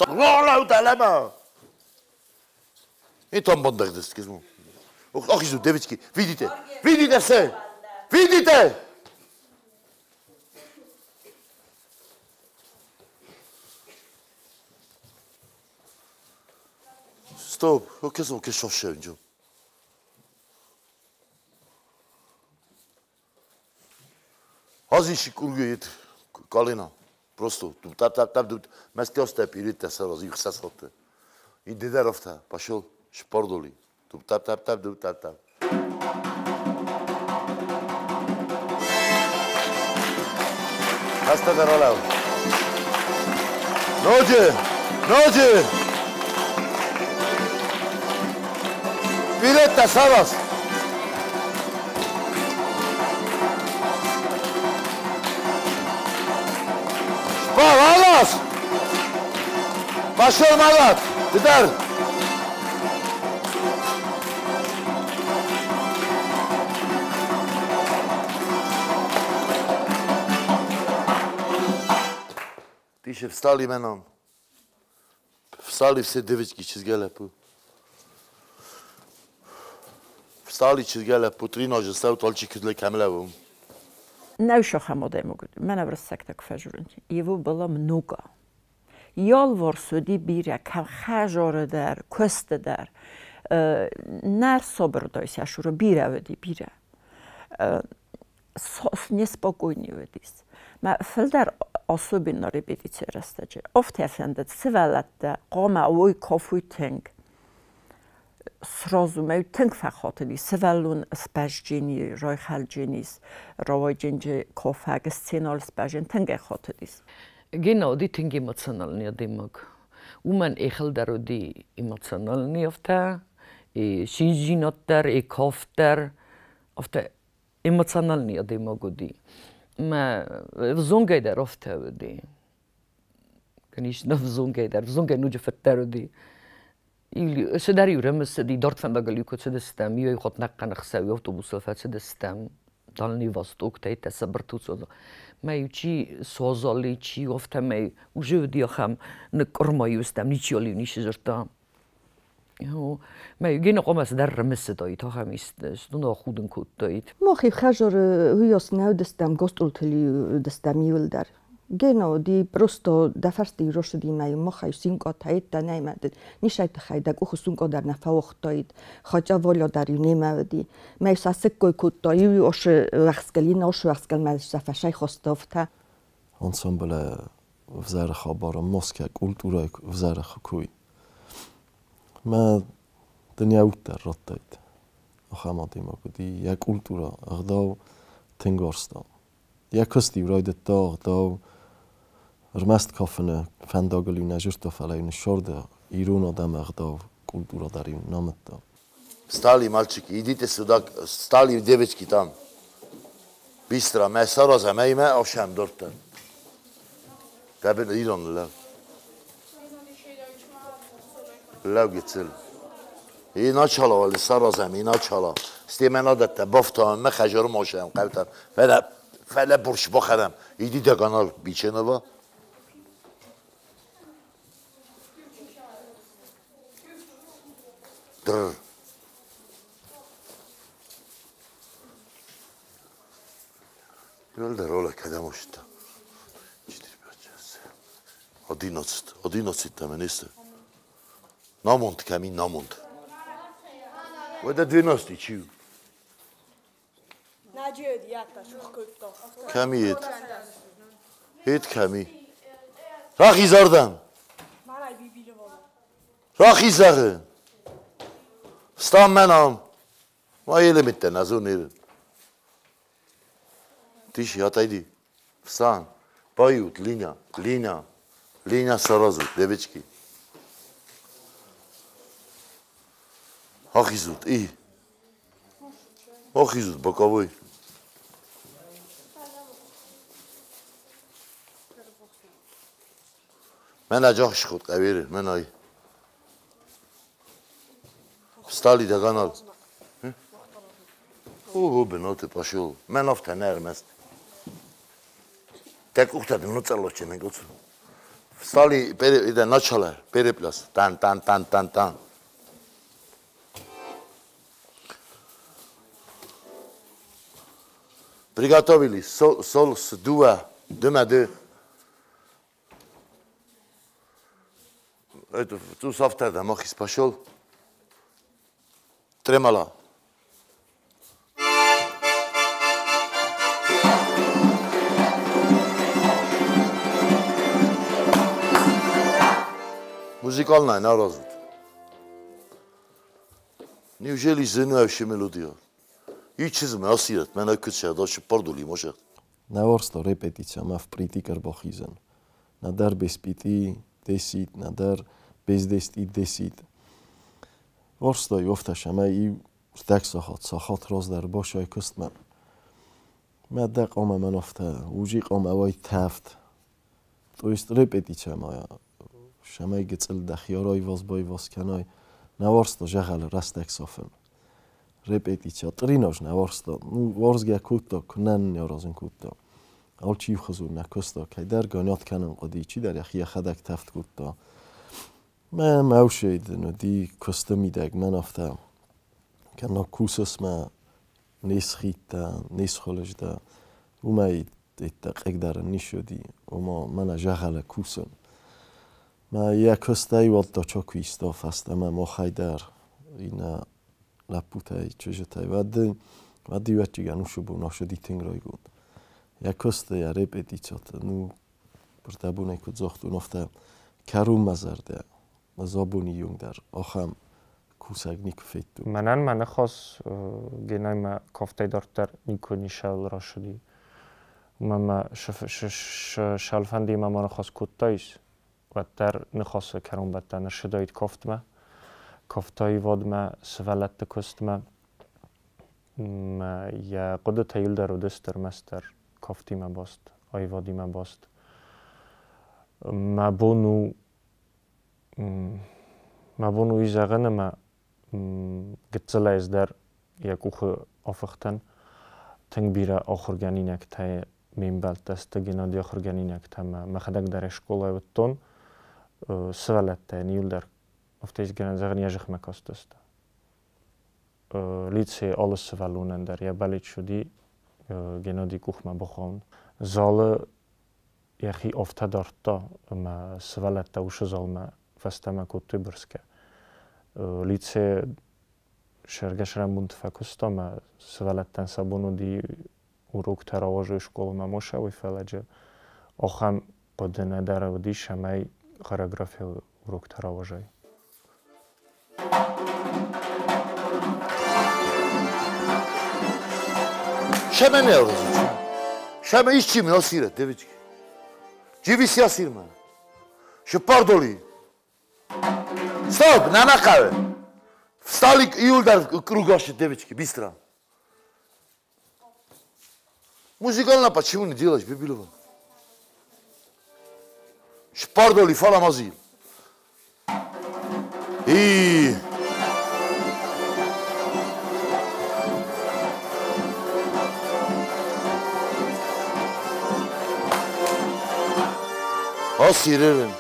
Rala udelema. I tam bandek dest kizmu. Achizu, devitski, vidite se. Стоп, оке шоше اینجا. Hazır kurguyu kalina. Prosto. Tap. Meskeoste pirite se rozí chce sotte. Jde derovta. Pašel špordoli. Tap. Hasta da rolao. Nođe. Pirite savas. Vamos! Пошел назад! Тепер! Тише встали меном. Встали все девички чизгеле пу. Встали чизгеле пу 3 ножи став толчи кизле камлевум. Նայշո խամոդեմուգ մենավրս սեկտակ ֆեժուրն իվու բլա մնուկա یال سودی بیره که خجاره در کست در نر صبر دایست یا شروع بیره ودی بیره نسپاگوینی ودیست ما فل در آسوبی ناری بیدی چه رستجه افت افندد سوالت ده قام اوی کافوی تنگ سرازو میو تنگ فخاطلی سوالون سپججینی رای خلجینیست روای جنج کافه سینال سپجین تنگ خاطلیست Genau, die tingi emocjonalnie dymok. Uman echel di emocjonalnie ofta, shinjinotter, kofter, ofta emocjonalnie dymok di. Ma wzungaj der ofta di. Конечно, wzungaj nudzie fetter di. Ili se dar juremes di dort van bagaluko se destem, jo god nakkan xsawi autobus ofta se destem. Dalni Vostok, te se brtuco. Majući sozoli, či ofte me uživdio ham ne kormaju stem, niči oli niši žrta. Maju geno komas der remisse doit, ham stuno huden kut doit. Mochi khajor huyos naudestem gostulteli destem yulder. Geno di prosto dafarsti roshdi maju mochaj sinko taita naimadet. Nishait khaydak ukhsunko dar nafawxtoit. Khaja volyo dar ynemavdi. Maju sasekkoy kuttoy osh waxskalina osh waxskalmal safashay khostofta. Ensemble vzarkha bara Moskva kultura vzarkha kuy. Ma dniauter rotait. Akhamati magudi ya kultura agdaw tengorsta. Ja kosti roidet dag Rmest kaffene fendagelina жертвовали шорда Ирун адам агда культура дарим намета. Стали мальчики, идите сюда, стали девочки там. Быстро, мы сразу мы овшем дорта. Табен Иран лав. Лав гицел. И начало вали сразу мы начало. Стимена дата бафта мы хажар мошем قلتم. فعلا برش بخرم. идите канал Биченова. Yolda rola kadam uçtu. 11 tane neyse. Namont kami namont. O da 12 çiğ. Naciydi yatta şu kutto. Kami et. Et kami. Rahizardan. Malay bibili vola. Rahizarı. Stam menam. Ma yelemitten azun Тише, отойди. Встань. Поют. Линя сразу, девочки. Ах изут, Ах изут, боковой. Мен аджах шхот, кавери, мен ай. Встали да канал. Беноте пошел. Мен офта нермест. Так ухтадым, ну целоче не гуцу. Встали, иде начало, переплес. Тан. Приготовили сол с дуа, 2. Это ту софта да мохис пошел. Tremala. Музикална наразут. Неужели занимаешься мелодия? И чизме асират, мене куча, даше пардули може. Наварсто репетиция ма в притикар бахизен. Надар без пити десит, надар без десит десит. Орсто йофташа ма и стак сахат роз дар башай кустман. ما دقام من افته وجی قام اوای تفت تو است رپتیچه ما شمای گتل دخیارای واز بای واز کنای نوارستا جغل رستک صافن رپتیچه تریناش نوارستا وارزگه کوتا کنن نیارازن کوتا اول چی خزور نکستا که در گانیات کنن قدی چی در یخی خدک تفت کوتا من موشید ندی کستمی دگ من افته که نکوسس ما نیس خیتا نیس خالج دا و ما ایتق داره نیشودی و ما من جغل کوسن ما یک کستای والتا چاکوی استاف هست ما خیدر اینا لپوتای چجتای و دیوچی گنوشو بو ناشدی تنگرای گود یک کستای رپتی چات نو برتبونه کد زاخت و نفته کروم مزرده مزابونی یونگ در آخم کوسک نیک فیتو من خاص گنای ما کافتای دارتر نیکونی شل را شدی ما شلفندی ما خاص کتایش و در نخواست کروم بته نشدایت کافت ما کافتای واد ما سوالت کست ما یا قد تایل در و دستر مستر کافتی ما باست آیوادی ما باست ما بونو ایزاغن ما گتزل از در یک اوخ آفختن تنگ بیره آخرگانینک تای میمبالت دست گنادی آخرگانینک تا ما خدک در اشکولای وطن سوالت تای نیول در افتیز گناد زغن یجخ مکاست دست لیتسی آل سوالونن در یا بلیت شدی گنادی کوخ ما بخوان زال یخی افته دارتا ما سوالت تا وش زال ما فستما کتوی برسکه لیتسی شرگش رمبون تفکستا ما سوالت تن سابونو دی урок таравожу школу ма мошавой фаладжа охам подена даравди шамай хореография урок таравожай Шаме не розучу. Шаме ищи ме осира, девички. Живи си осир ма. Ше пардоли. Стоп, на накаве. Встали и удар кругоше, девички, бистро. Музикална почему не делаешь, Бибилова? Шпардоли, фала мазил. И... O siririn.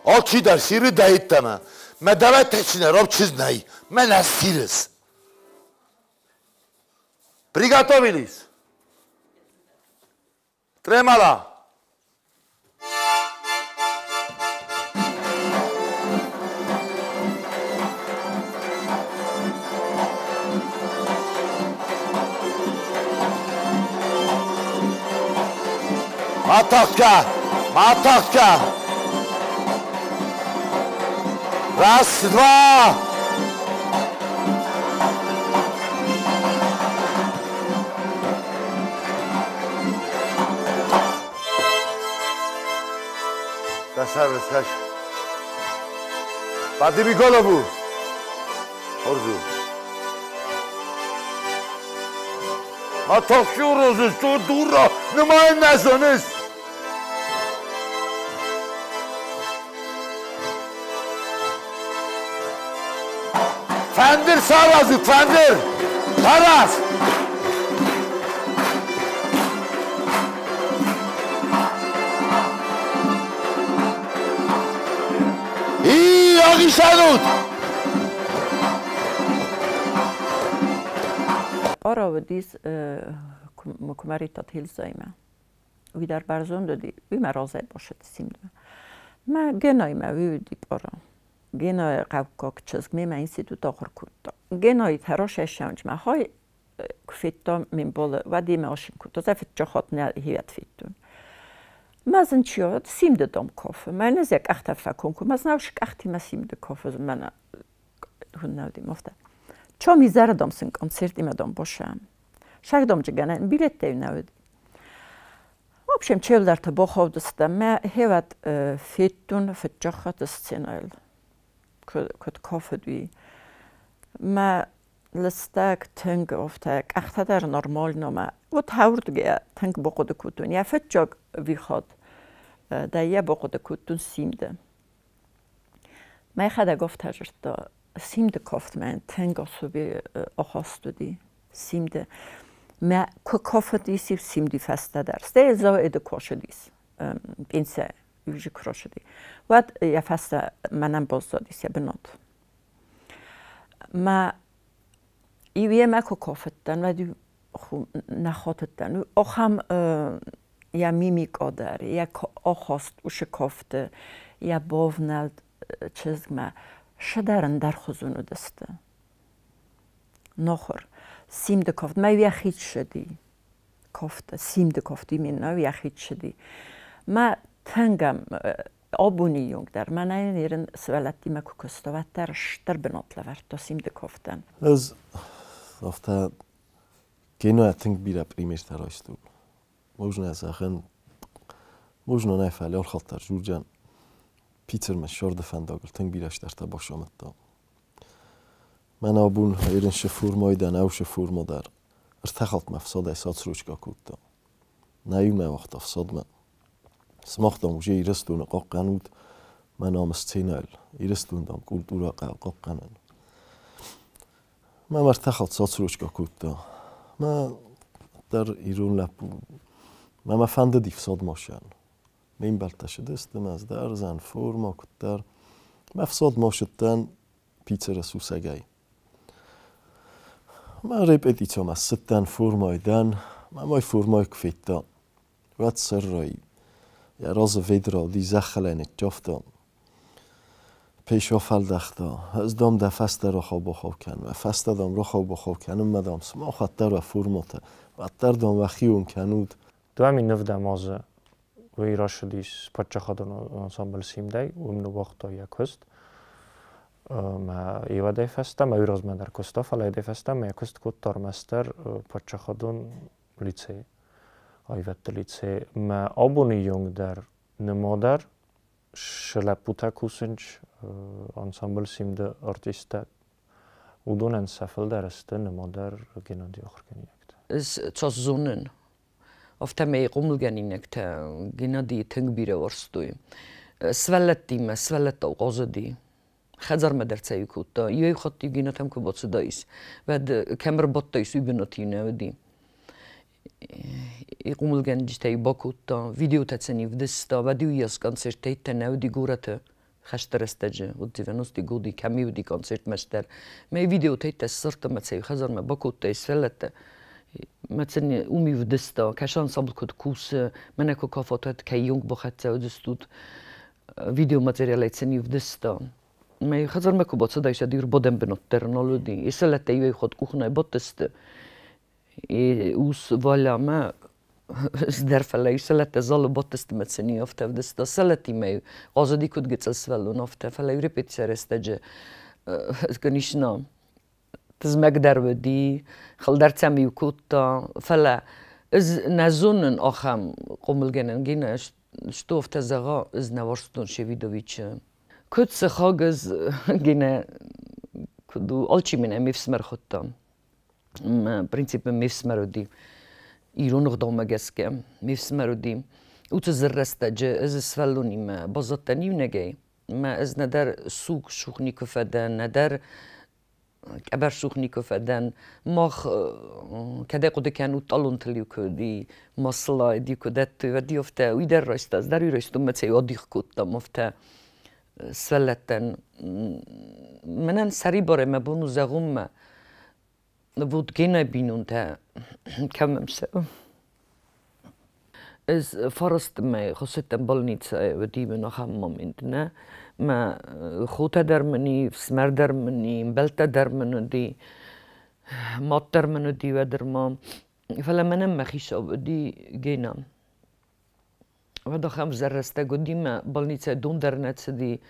O ki der siri deyit deme. Me devet teçine rob çiz ney. Men az siriz. Приготовились. Тремала. Матовка. Матовка. Раз, два. Servis kaç. Hadi bir gol bu. Ordu. Ma topşuyoruz, çok dura. Numayen nesiniz? Fendir sarazı, fendir. Saraz. Աղիշանուտ։ Արավդիս մկմարիտատ հիլզայմը։ Ուիդար բարզոն դի, ուի մարազայ բոշետ սիմդը։ Մա գենայմը ուի դիպ արա։ Gino qavkok çizgmi men institut oxurkutto. Gino iteroş eşyanç ma hay kfitto min bol vadime oşinkutto. Zafit çoxot ne hivet fittun. Mazın çiyot simde dom kofe. Men nezek axtafa konku. Maz navşik axtima simde kofe men hun navdim ofta. Çom izardom sin koncertime dom boşam. Şagdomca genen bilet de navdi. В общем, чевларта боховдыста ме хеват фиттун фитчахат сценал. Кот кофедуи. Ме листак тэнг офтак ахтадар нормально ме. Вот хаурдге тэнг боходы кутун. Я фитчаг вихот. Да я боходы кутун симде. Ме хада гофтажырта симде кофт мен тэнг осуби охостуди. Симде. ما کافه دیسی سیمدی فسته درست. ازا اید کوشه دیس. اینسه یوجی کروشه دی. وقت یا فسته منم بازداد دیسی بناد. ما ایویه ما کافه دن و دی خو نخاطر دن. آخام یا میمیک آدر یا آخاست وش کافته یا باونالد چیز ما شدرن در خزونو دسته. نخور. سیمده کافت ما یخیت شدی کافت سیمده کافتی من نه یخیت شدی ما تنگم آبونی یونگ در من اینیرن سوالاتی ما کوکستوات در شتر بنات لورد تا سیمده کافتن از افتا گینو تنگ بیره پریمش تراشتو موجنا زاخن موجنا نفعلی خاطر جورجان پیتر مشورد فنداگل تنگ بیرش در تا باشامت تا من آبون ایران شفور مایدن او شفور مادر ارتخالت مفساد اسات روشگاه کودتا نیوم وقت افساد من سماختم وجه ایرستون قاقنود من آمستینال ایرستون دام کلتورا قاقنن من ارتخالت سات روشگاه کودتا من در ایران لپو من مفند دیفساد ماشن من بلتش دستم از در زن فرما کودتر مفساد ماشدن پیتر سوسگای من repeticiom از ستن فرمایدن من مای فرمای کفیتا وقت سرایی یا راز ویدرا دی زخلین جافتا پیش آفل دختا از دام ده فست را خواب بخواب کن و فست دام را خواب بخواب کنم مدام سما خطر و فرماته و در دام وخی اون کنود دو همین نفده مازه و ایرا شدیش پچه خدان انسامبل سیم دی و امنو وقتا یک هست ما ایواده فستم ما ایراز من در کستا فلایده فستم ما کست کد تارمستر پچه خدون لیتسه ایوات لیتسه ما آبونی یونگ در نمادر شلپوتا کوسنج انسامبل سیم ده ارتیستا ودون انسفل درسته نمادر گنادی آخر کنیکت از چاس زونن افته می قمل گنینکت گنادی تنگ بیره ورستوی سولتی ما سولت اوقازدی خزر مدرسه کوتا یه خطی گیناتم که باعث دایس و کمر باتایس ویبناتینه ودی يقوم الجنجتي باكوتا فيديو تاتسني في دستا وديو يس كونسرت تنا ودي غورته خشتر استجه ودي فنوس دي غودي كامي ودي كونسرت مستر ما فيديو تيتا صرت ما تسوي خزر ما باكوتا يسفلت ما تسني أمي في دستا كشان صبل كود كوس منكو كافاتات كي يونغ بخت ودستود فيديو ماتريال تسني في دستا ما خزر ما كوبات صدايش دير بدن بنوتر نالودي يسلت أيوة خد كوخنا باتست اوس والا ما zdärfällä ysälättä zallu bottestimatseni ofta vdesta salatimeju qazadi kud gitsalsvalun ofta fala yurepetsärestege kanishna tizmagdarvdi khaldartsami kutta fala iz nazunnen akham qomulgenen gina stofta zaga iz navarstun shevidovic kutse khagaz gina kudu alchimina mifsmer khottan принципе мифсмаруди иронух домагеске мифсмаруди утзеррестеже از سفلونی ما بازاتنی نگی ما از ندر سوق شوخنی کفدن ندر کبر شوخنی کفدن ماخ کده قد کنو تالون تلیو کدی مسلا دی کدت و دی افته ویدر راست از دری راستم متسی آدیخ کدام افته سفلتن منن سری باره ما بونو زغم بود گینه بینون تا کمم سه از فرست می خواستم بالنیت و دیمه نخم مومنت نه ما خوتا درمني سمر درمني بلتا درمنودي مات درمنودي ودرمام فلما نم خيشة بدي جينا ودا خمس زرسته قديمة بالنيتة دون درنت دي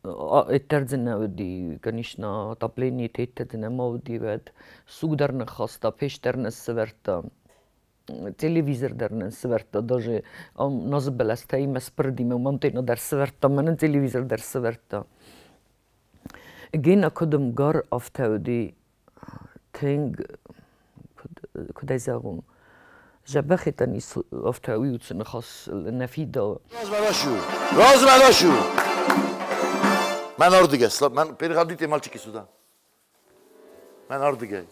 اتردنا ودي كنيشنا طبليني تيتدنا مودي ود سوق درنا خاصة پیش درنا سورتا تلفزيون درنا سورتا даже نازب بلستهی مسپردیم و مامتینا در سورتا من تلفزيون در سورتا جينا كدم جار افتودي تنگ كده زاغون جبخي تاني افتاوي وتنخص النفيدة راز مداشو من orada gel. Ben perikab değil malçık suda. Ben orada gel.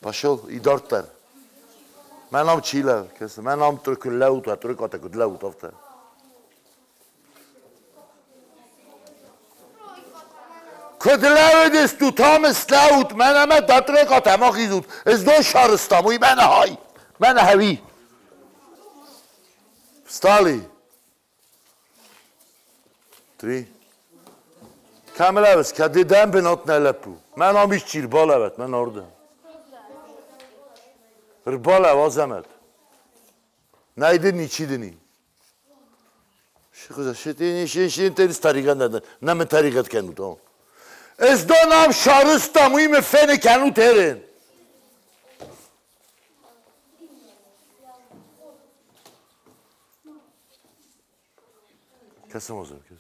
Пошел и дортер. Ben am çile. Ben am Türk'ü Türk'ü kudlaut ofta. Kudlaut ist du Thomas laut. Ben ama Türk'ü ama gidut. Es do şarıstam. Uy ben hay. Ben heavy. Stali. 3 Kamelavs, kadidem benot nelepu. Ben amiş çirbal evet, ben orada. Rbal avazamet. Neydi niçidini? Şıkıza şirin tenis tarikat neden? Ne mi tarikat kenut o? Ez donam şarıstam, uyme fene kenut erin. Kesim o zaman kes.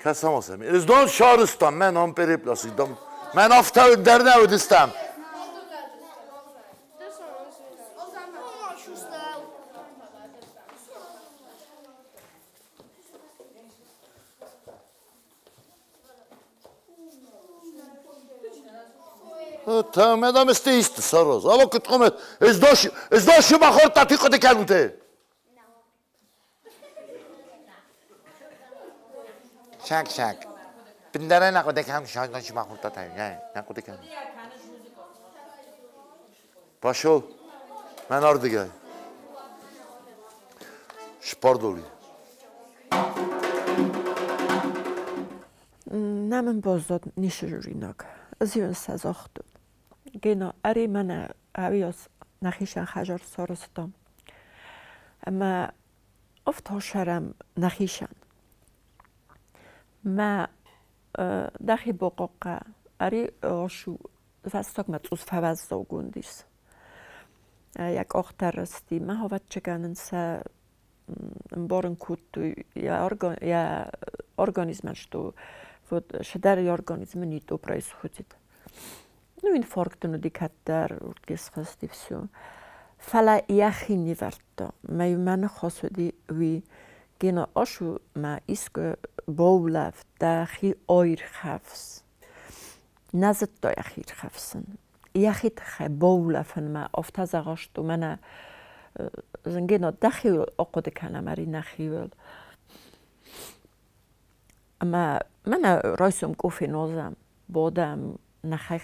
Kasam olsam. Ez don şarıstam, ben am periplasıydam. Ben hafta öderne ödestem. Tamam, adam isteyist sarız. Ama kutkumet. Ez don şu bakır tatiko de kelute. Şak. Bindere ne kadar hem şarkı şuma kurtatayım. Ne kadar hem. Başol. Ben orada gel. Spordoli. Namen bozdod nişurinak. Ziyun sazoxtu. Gena ari mana avios naxishan xajar sorustam. Ama افتاشرم نخیشن ما دخی بقاقه اری آشو فستاک متوس فوز زوگوندیس یک آختر رستی ما هاوت چگنن سه بارن کود یا ارگانیزمش تو فود شدر ارگانیزم نیتو پرایس خودید نو این فرقتونو دیکت در ارگیس خستی فسیو فلا یخی نیورتا من خواستدی وی گینا آشو ما ایسکو بولف داخی آیر خفس نزد دا یخیر خفسن یخی تخی بولفن ما افتاز غاشتو من زنگینا داخی آقود کنم اری نخیول اما من رایسم گوفی نازم بادم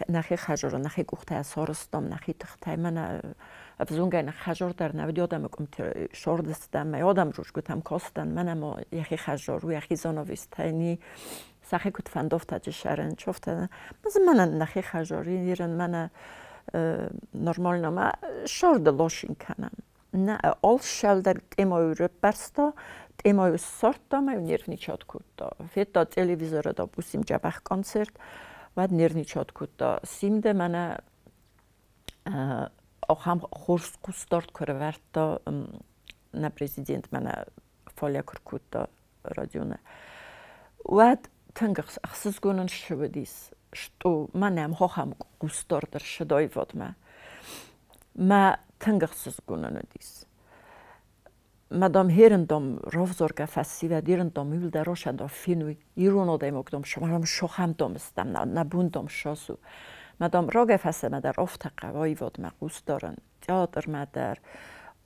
نخی خجار نخی گوخته سارستم نخی تخته من افزونگای خجار در نود یادم کم شوردستم یادم روش گفتم کاستن منم یخی خجار و یخی زانویستنی سخی کت فندافت جشرن چفته مثلا من نخی خجاری نیرن من نرمال نما شورد لاشین کنم نه آل شل در تیمای رو برستا تیمای سرتا من نیرنیچات کتا فیتا تلویزیون دا بوسیم جبخ کنسرت و نیرنیچات کتا سیمده من هم خورس کستارت کرد نه پرزیدنت من فعالیت کرد رادیونه و تنگخ اخسیز گونن شودیس شتو من هم هم کستارت شدای واد ما تنگخ سیز گونن دیس مدام هرندام رافزورگه فسی و دیرندام میل دراش اند فینوی ایرون آدم اکدام شما شخم دامستم نبوندام شاسو مدام راگه فسه مدر افتقه آیواد مقوس دارن تیاتر مدر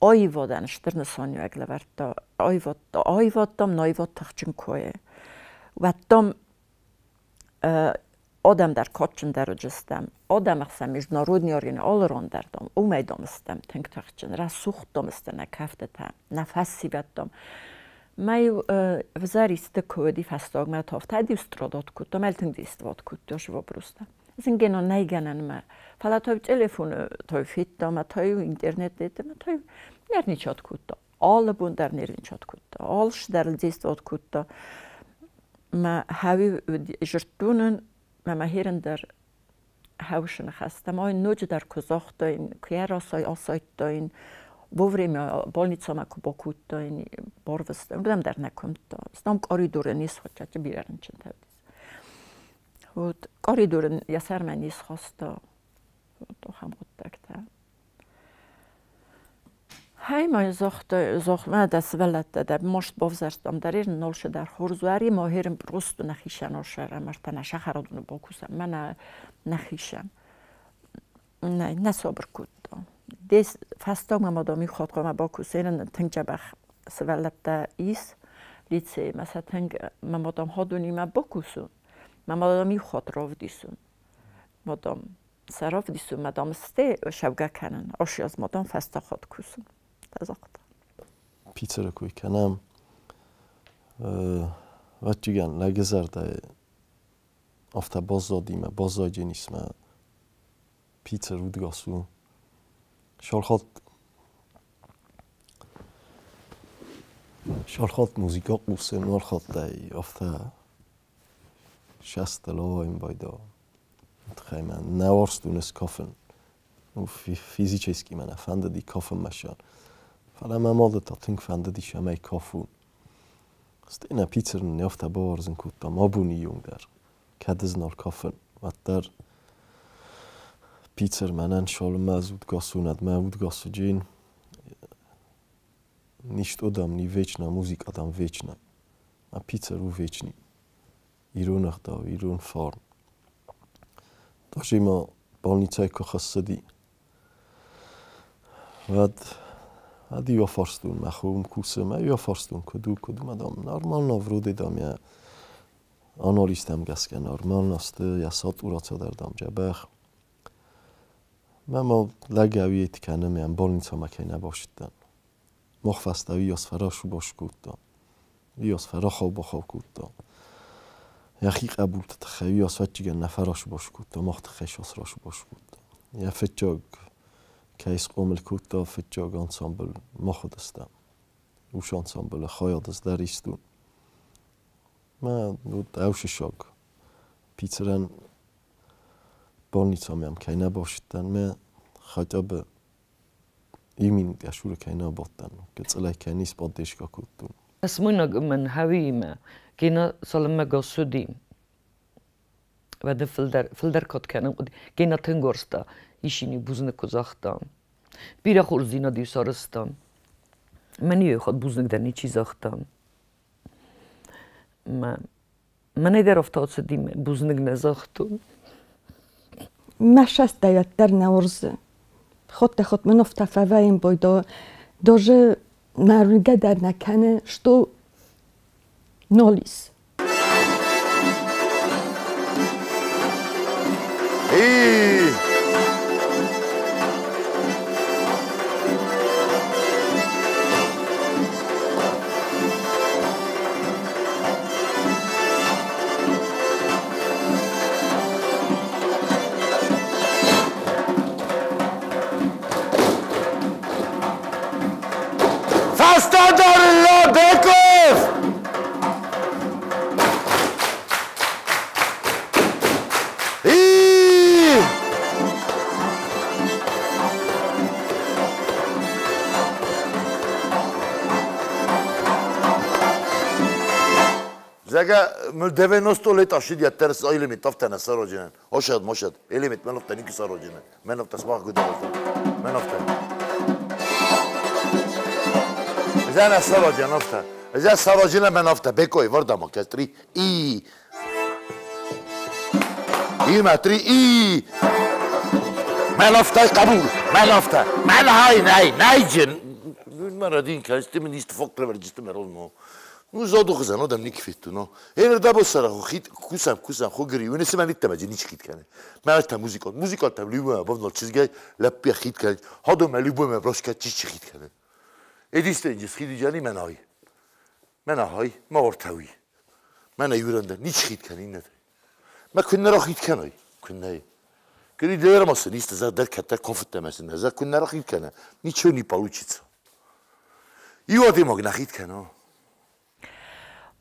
آیوادن شترن سانیو اگله ورد آیواد دام نایواد تخچن کوه و دام آدم در کاتچن در جستم آدم اخسم ایج نارود نیارین آلران در دام اومی دامستم تنگ تخچن را سوخت دامستن نکفته تم نفسی بد دام Mai vzaris de kodi fastag med haft hade strådat kut och melting dist vad kut jag var brusta. Sen geno nejganen med. Falla ta telefon ta fitta med ta internet det med ta nerni chat kut. Alla bundar nerni chat kut. Alls där dist vad kut. Ma havi jertunen ma heren där hauschen khasta ma noj dar kozochta in kjerasay asayta in во время больница маку бокутто ин борвст удам дар накумто стам коридоры нис хочат бирарн чентавдис вот коридоры ясар мен нис хосто то хам гуттакта хай ма зохма дас велат да мошт бовзарстам дарир нолше дар хорзуари моҳерим просто нахишан ошара мартана шахарадуну бокусам мана нахишам не собр кутто Des fastdag med dem i khatqa med bakusenen tänker jag svälta is lite men så tänker man dem hade ni med bakusun men dem i khatrovdisun modam sarovdisun med dem ste shavga kanan oshaz modam fasta khatkusun tazaqt Pizza کوی کنم وقتی لگزرده افتا بازدادیم بازدادی نیستم پیتزا رودگاسو شالخات موزیکا قوسه نالخات دی افتا شست لایم بایدا متخیمن نوارست دونست کافن و فیزیچیسکی من افنده دی کافن مشان فلا مماده تا تنگ فنده دی شمه کافون است اینا پیتر نیافته بارزن کتا مابونی یونگ در کدز نال کافن و در پیتر منن شال مزود گاسوند مود گاسو جین نیشت ادم نی ویچنا موزیک ادم ویچنا ما پیتر رو ویچنی ایرون اخدا ایرون فارن داشتی ما بالنیچای که خستدی و یا فارستون مخوم کوسه ما یا فارستون کدوم ادم نرمال نورود دام یا آنالیستم گسکه نرمال نسته یا سات اوراتا دردم جبخ ما لگویت کنم ام بالنیچا مکی نباشیدن مخفسته ویاس فراشو باش کودتا ویاس فراخو بخو کودتا یخی قبول تتخی ویاس فتیگن نفراشو باش کودتا مخت خیشاس راشو باش کودتا یا فتجاگ کیس قومل کودتا فتجاگ انسامبل مخودستم اوش انسامبل خواهد از دریستون ما اوش شاگ پیترن بالنیچا میم کی نباشیدن ما خجاب ایمین گشور کی نبودن که صلاح کی نیست با دشکا کودتون اسمونا من هویمه کینا سالم گاسودیم و ده فلدر کات کنم کینا تنگورستا ایشینی بوزنه کزاختم بیره خورزینا دیوسارستم منی خود بوزنه دنی چیزاختم من ایدر افتاد سدیم بوزنه نزاختم مشست دایت در نورزه خود من افتفه و این بایدا داجه نرویگه در نکنه شتو نالیس من 90 ليت عشيد يترس اي ليميت طفتنا ساروجين اشهد مشهد اي ليميت من نفتني كي ساروجين من نفت صباح قد من نفتني اذا انا ساروجين نفت اذا ساروجين من نفت بيكوي وردا مكتري اي ما تري اي ما نفت قبول ما نفت ما هاي نايجن المره دي كاست من يستفكر ورجست مرول Ну зоду хзано дам никфиту но ен да босара хит кусам хо гри унесе ман итта маҷи нич хит кане ман та музикал та любима бовно чизгай лаппи хит кане ҳодо ма любима брошка чи хит кане эдисте инҷис хит ҷани ман ай Mena hay, ma ortawi. Mena yürende, niç hit kenin nedir? Ma kunlara hit kenay, kunnay. Gri devermasın, işte zaten katta konfut demesin. Zaten kunlara hit kena. Niç öni paluçitsa. İyi adım o günah hit kena.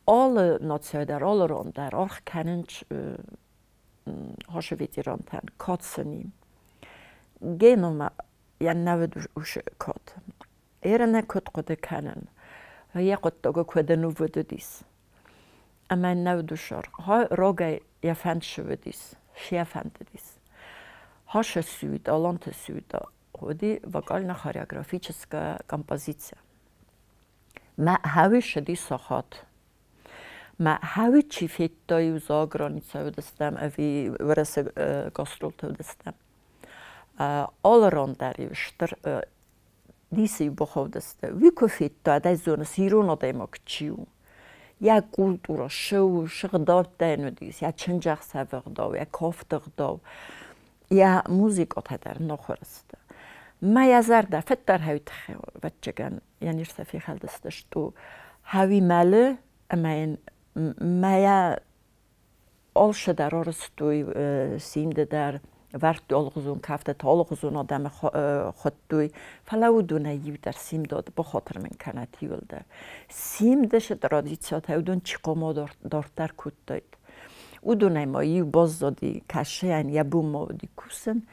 Alle nationer, alle ronder, auch kennenç haşevitiranten, katsenim. Genoma, yani nevedu uş kat. Erene kat kode kennen. Ya kattaga kode nuvedu dis. Ama nevedu şar. Ha rogay ya fenşve dis. Şia fente dis. Haşe süd, alante süda. Hodi vagalna choreograficzka kompozycja. Ma hawisz di sachat. Ma hawici fittai uza granica udestem, evi vrese gastrolta udestem. Allrondari vistr disi bohovdeste. Viko fitta da zona sirona da makciu. Ja kultura show shgdavten dis, ja chenjach saverdov, ja kofterdov. Ja muzikot heder nochorste. Ma yazarda fettar havit vatchagan, yani irsafi khaldestsh tu havi male amain Maya olşa der orstuy simde der vart olguzun kaftet olguzun adam xottuy falawduna yivder simdod bo xotir men kanat yulder simde sh traditsiya tawdun chiqomo dortar kuttayt udunay ma yiv bozzodi kashen yabumo dikusen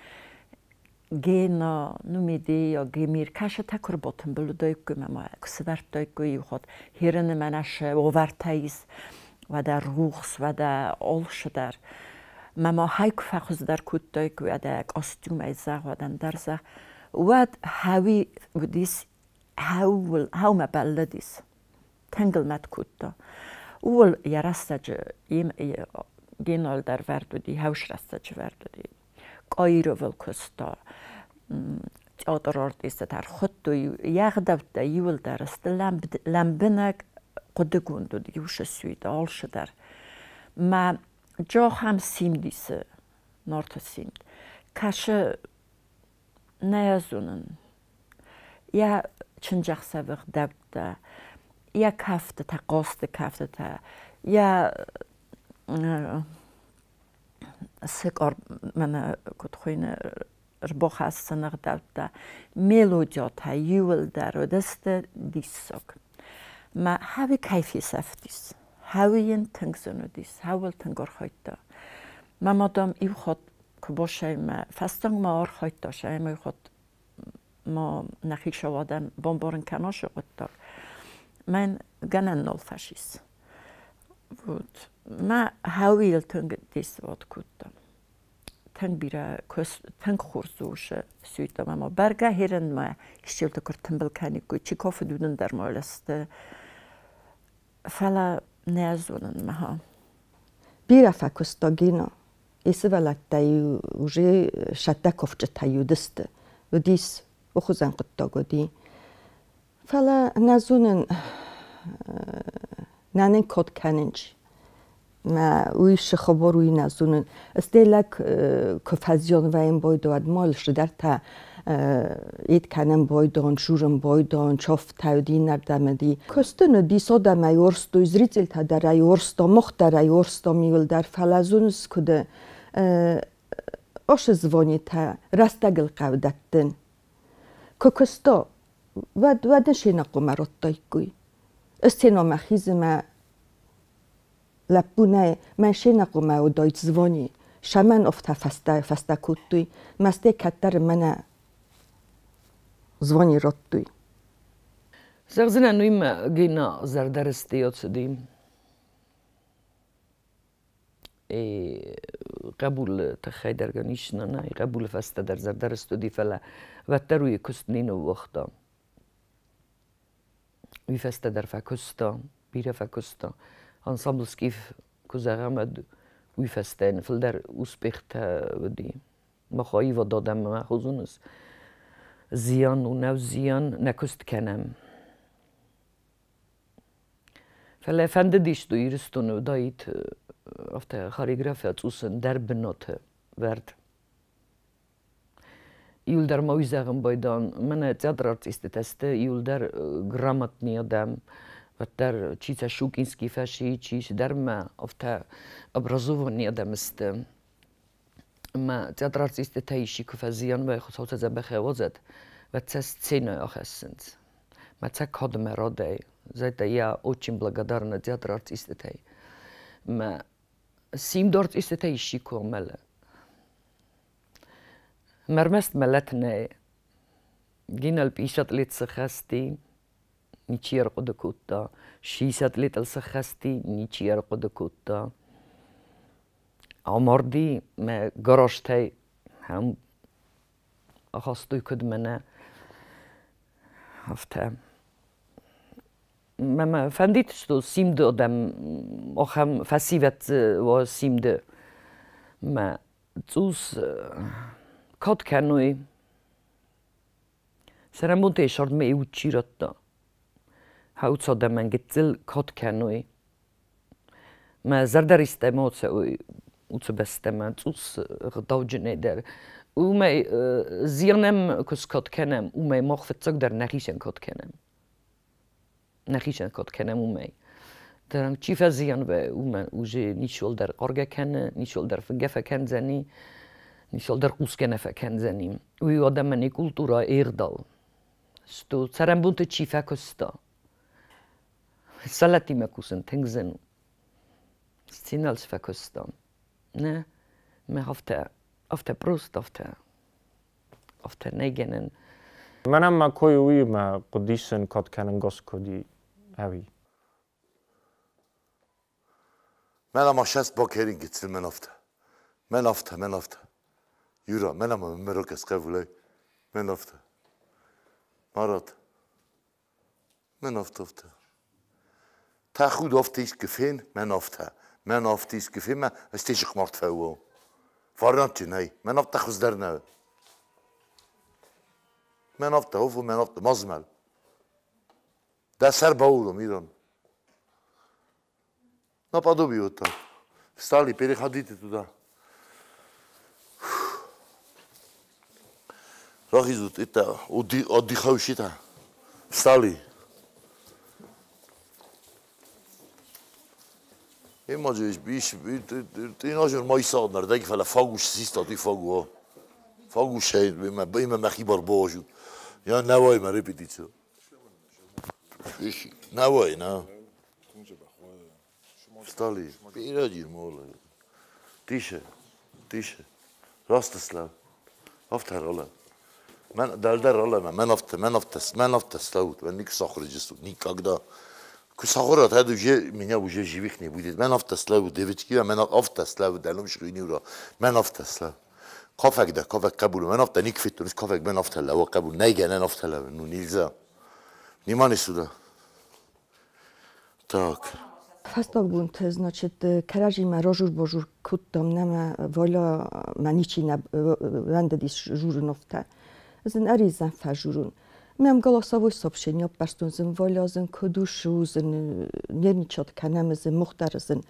gena numide ya gemir kasha takur botun buludayku mama ksvertayku yuhot hirene menash overtais و در روخس و در آلش در مما هایک فخوز در کودتایک و در کاستوم ایزاق و در زاق و هاوی و دیس هاو مبله دیس تنگل مد کودتا اول یا رستج گینال در وردو دی هاوش رستج وردو دی قایرو ولکستا تیادر آردیسته در خودتو یغدوتا یول در است لمبنک قدگوندو دیوش سوید آلش در ما جا هم سیم دیسه نارت سیم کشه نیازونن یا چنجاق سوق دبده یا کفته تا قاست کفته تا یا سکار من کد خوین رباخ از سنگ دبده ملودیا تا یول در و دست دیسک ما هاوی کیفی سفتیس هاویین تنگزنو دیس هاول تنگار خایتا ما مادام ایو خود که باشه ما فستنگ ما آر خایتا شه ما خود ما نخیش آوادن بامبارن کناش خودتا من گنن نول فشیس بود ما هاویل تنگ دیس واد کتا تنگ بیره تنگ خورزوشه سویتا ما برگه هیرن ما اشتیلتا کر تنبل کنی که چی کافه دودن در مالسته فلا نیازونن مها بیره فکستا گینا ایسه ولد تایو وجه شده کفچه تایو دسته و دیس و خوزن قطا گودی فلا نیازونن نانن کد کننج ما ویش خبر وی نیازونن استیلک کفازیون و این باید مالش در تا اید کنم بایدان شورم بایدان چاف تاودی نردمدی کستن دیس آدم ایورستو زریتل تا در ایورستا مخت در ایورستا میول در فلزونس کده آش زوانی تا رستگل قودتن که کستا و نشینا قمرات دایگوی استینا مخیز ما لپونه من شینا قمرات داید زوانی شمن افتا فستا کتوی مسته کتر منه زوانی راتوی. زغزنا نویم گینا زردرستی اتسدیم. قبول تخیدر گنیشنا نه قبول فسته در زردرستو دی فلا و تروی کستنین و وقتا. وی فسته در فکستا بیره فکستا. انسامبل سکیف کزاغمد وی فسته نفل در اوسپیخت ودی. مخایی و دادم ما خوزونس. زیان و نو زیان نکست کنم. فلا فنده دیشتو ایرستونو دایت افته خاریگرافیات اوسن در بنات ورد. ایول در مویزاغم بایدان من تیاتر آرتیستی تسته ایول در گرامت نیادم Ter číce šukinský feši, číš derme v té obrazování adamiste. Ma teatrartiste teiši kufazian ve chosouce zabeche ozet. Ve ce scény ochesens. Ma ce kodme rodej. За это я очень благодарна театр-артистетей. Ма симдорт истетей шико меле. Мермест мелетне гинал 50 лет сахасти, ничьер кодекутта, 60 лет сахасти, ничьер кодекутта. عمردی ما گراشته هم آخاستوی کدمنه هفته ما فندیت شد سیمده آدم آخم فسیوت و سیمده ما توس کات کنوی سرم بوده شرد می او چی رد هاوت آدم من گتل کات کنوی ما زردریست اموت اوت بستم توس غداوجنه در او می زیرنم کس کات کنم او می مخفت در نخیشن کات کنم نخیشن کات کنم او می درم چی فزیان و او من اوجه نیشول در قرگه کنه نیشول در فنگفه کن زنی نیشول در قوس کنه فکن زنیم او آدم منی کلتورا ایردال ستو سرم بونت چی فکستا سلاتی مکوسن تنگ زنو ستینالس فکستان نه من هفته پروست هفته نگنن منم ما کویوی ما قدیسن کات کنن گس کدی اوی من هم شست با کرین گیتسل من هفته یورا من هم مراکز قبوله من هفته مرات من هفته تا خود هفته ایست گفین من هفته ایست گفین من استیش قمارت فاوه فارانتی نه من هفته خوز در نه من هفته هفو من هفته مزمل ده سر باولو میرون Наподобие вот так. Встали, переходите туда. Рахизут, это отдыхающие-то. Встали. Имаджиш, ты нажер мой саднер, дай фала фагуш систа, ты фагу. Фагуш шейн, има махи барбожу. Я навой ма репетицию. Навой, на. Встали, перейди, мола. Тише. Ростислав. Автор рола. Мен дальдар рола, мен авто славут. Мен никак сахарджисту, никогда. Сахарат, это уже живых не будет. Мен авто славут, девочки, мен авто славут, дальном шкуни ура. Мен авто слав. Кафек да, кафек кабул. Мен авто никфит, нус кафек мен авто лава кабул. Найген мен авто лава, ну нельзя. Внимание сюда. Так. Фастагбунт, значит, каражима рожур божур куттам нема воля маничина вандадис журновта. Зен аризан фажурун. Мем голосовое сообщение пастун зен воля зен кудушу зен нерничот канам зен мухтар зен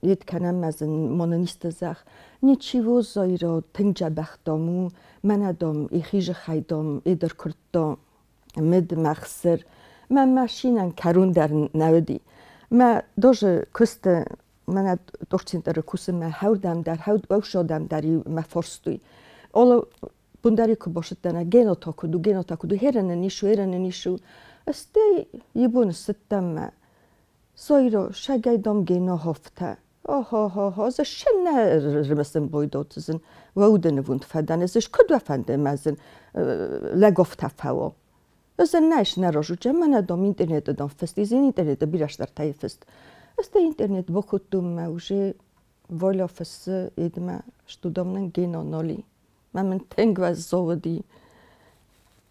ед канам зен мононистазах. Ничего зайра тенджа бахтаму манадам ихиж хайдам эдер куртам мед махсер. من ماشینن کرون در نودی. ما دوش کست من دوشتین در کست ما هودم در هود باش شدم دری ما فرستوی. اول بندری که باشد دنه گنو تاکدو هرن نیشو. استی یبون ستم ما. زایرو شگیدم گنو هفته. از شن رمسن بایدات زن وودن وند فدان ازش کدو فنده مزن لگفت فوا. از نش نراجو جمع ندام اینترنت دام فست از اینترنت بیرش در تای فست. است اینترنت با کتوم موجه والا فست ایدم شتودام نگینا نالی. من تنگ و زودی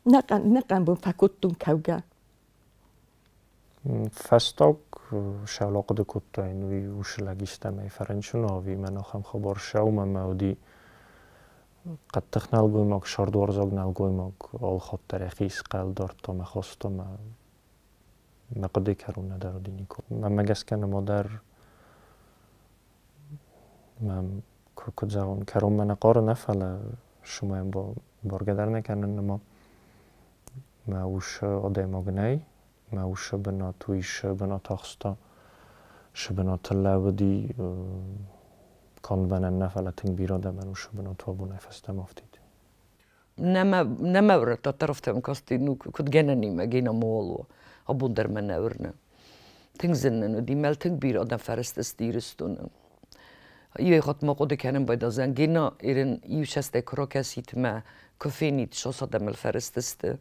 نکن بون فکتوم کوگه. فستاق شالاق دکتر اینوی وشلاگیستم فرنچون آوی من آخم خبر شاوم مودی قد تخنال گویماک شاردوار زاگنال گویماک آل خود تاریخیس قل دارد تا مخواستم مقدی کرون ندارو دینی کو من مگس کنم مادر من کد زاون کرون من قار نفعل شما هم با بارگدر نکنن ما اوش آده ماگنی ما وشبنا توي شبنا تخستا شبنا تلاودي كان بنا النفلة تنبيرا دمن وشبنا توابو نفس دمافتيد Nämä yrittää tarvitsemaan kasti kun geneni mä gena mål och bundar med närna. Tingsen och de mel tingbir och den färste styrstun. Jag har mig det kan bara den gena är en just det krokasit med koffeinit så så den färste.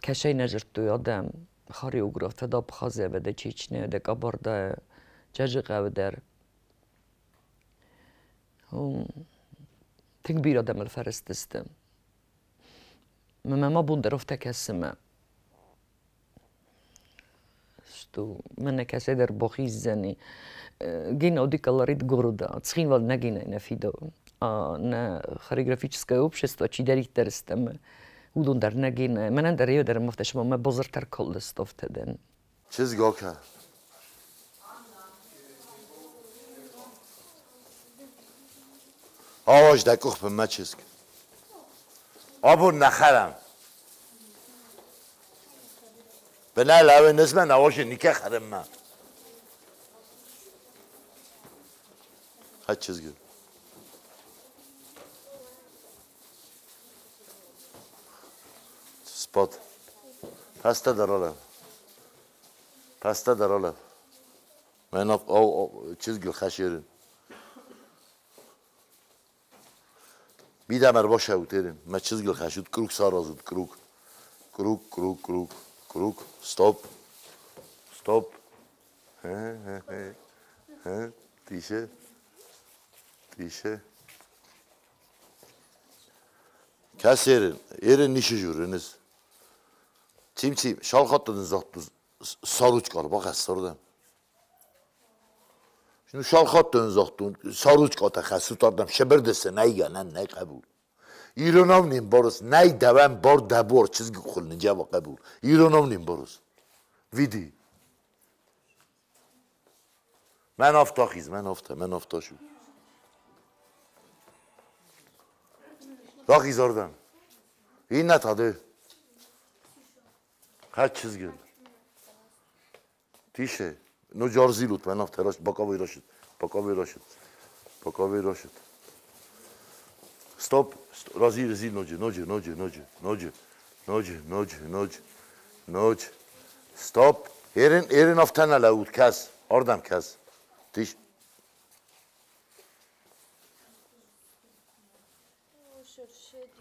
Kanske نجرت يادم خاريوغراف تدا بخازه بده چیچنه ده کبرده جاجقه در تكبير دم الفرستستم ما بندر افتك السماء شتو من كسدر بخيز زني جينا وديك الله ريد غرودا تسخين وال نجينا نفيدو نا خوريغرافيческое общество чидарих درستم ودون در نگین من در یه در مفتش ما بزرگتر کل استفت دن چیز گاکه آواج دکوخ به ما چیز آبو نخرم به نه لعوه نزمه نواش نیکه خرم من هر چیز گل سپاد پسته در آلم پسته در آلم من او چیز گل خشیرین بیدم باشه اوترین من چیز گل خشید کروک سارازود کروک کروک کروک کروک کروک ستاپ ستاپ تیشه تیشه کس ایرین نیشه جورینیز تیم شال خاطرن زاختو ساروچ کار با خسته دادم شنو شال خاطرن زاختو ساروچ کار خسته دادم شبر دسته نیگنن نه قبول ایرانام نیم باروس نی دوام بار دبور چیزی خل نجوا قبول ایرانام نیم باروس ویدی من افتاخیز من افتاشو راخیز آردم این نتاده هر چیز گل تیشه نو جارزی لوت من افتراش باکاوی راشد باکاوی راشد باکاوی راشد ستوب رازی رزی نوجه نوجه نوجه نوجه نوجه نوجه نوجه نوجه نوجه ستوب ایرین افتن لود کس آردم کس تیش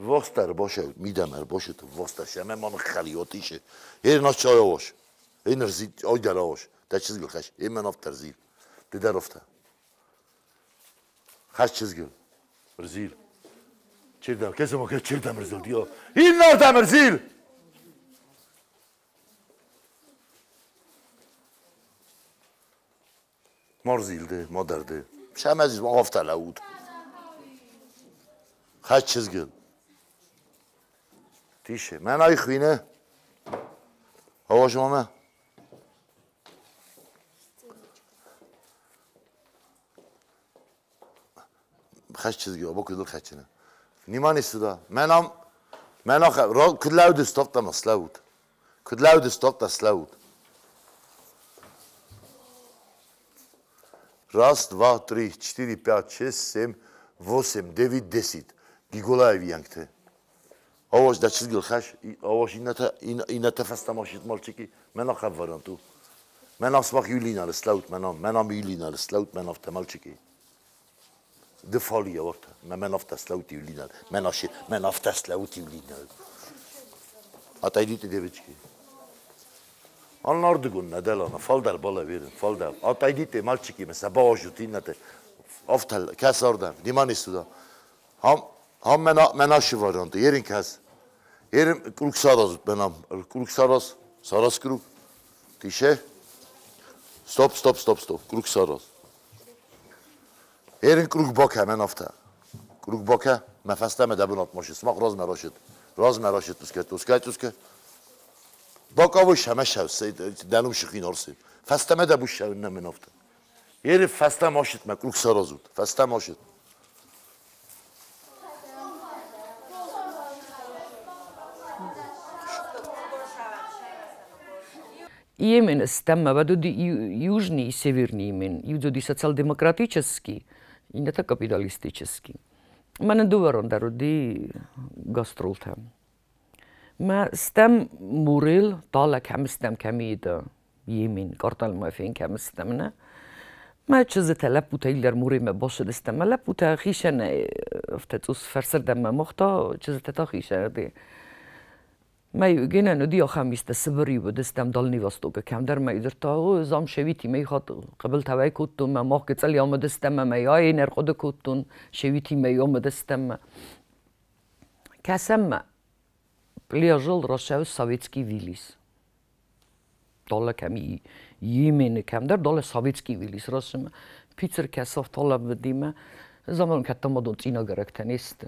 وستر باشه میدمر باشه تو وستر شمه من خلیاتیشه این از چای آواش این رزید آی در آواش در چیز گل خش این من افتر زیر در افته خش چیز گل رزیل چیردم کسی ما که چیردم رزیل دیا این نردم رزیل مرزیلده مادرده شم عزیز ما افتر لعود خش چیز گل تیشه من آی خوینه هوا شما من خش چیز گل با کدل خچنه نیمان استدا من آخر را کدلاود استاپ تا مسلاود کدلاود استاپ تا سلاود راست 2, 3, 4, 5, 6, 7, 8, 9, 10 گیگولای ویانکته آواش در چیز گل خش آواش اینا تفسته ماشید مالچکی من آخر وارم تو من آسماق یولینا لسلاوت منام یولینا لسلاوت من آفت مالچکی دفالی آورد من آفت سلاوت یولینا من آفت سلاوت یولینا آتای دیت دیوچکی آن نردگون ندلانه فال در بالا بیرن فال در آتای دیت مالچکی مثلا با آجوتی نته آفت کس آردم دیمان استودا هم من aşı var onda. Yerin kes. Yerim kuruk saraz benam. Kuruk saraz. Saraz kuruk. Tişe. Stop. Kuruk saraz. Yerin kuruk baka hemen hafta. Kuruk baka. Mefeste de bunu atmış. Smak raz meraşit. Raz meraşit usket. Baka bu şeme şevse. Denum şıkîn arsı. Festeme de bu şevine men hafta. Yeri feste maşit me. Kuruk saraz ud. Feste maşit. Йемен стема, вадоди южный и северный Йемен, юдоди социал-демократический и не так капиталистический. Мене дуверон дароди гастролтем. ما استم موريل طالع كم استم كميدا يمين قرطال ما فين كم استمنا ما چیز لپو تایلر موری ما باشه استم لپو تا خیشن افتادوس فرسر دم مختا چیز تا خیشن دی ما یگینه ندی آخام است سبری بود استم دالنی وستوک کم در ما ایدر تا زام شویتی می خات قبل توای کتون ما ماه کتلی آمد استم ما یای نرخود کتون شویتی می آمد استم کسم Приезжал Россия советский вилис. Долла ками Йемен камдар долла советский вилис. Россия Питер касов долла بديمه زمان كتم مدون تينا گركتنيست.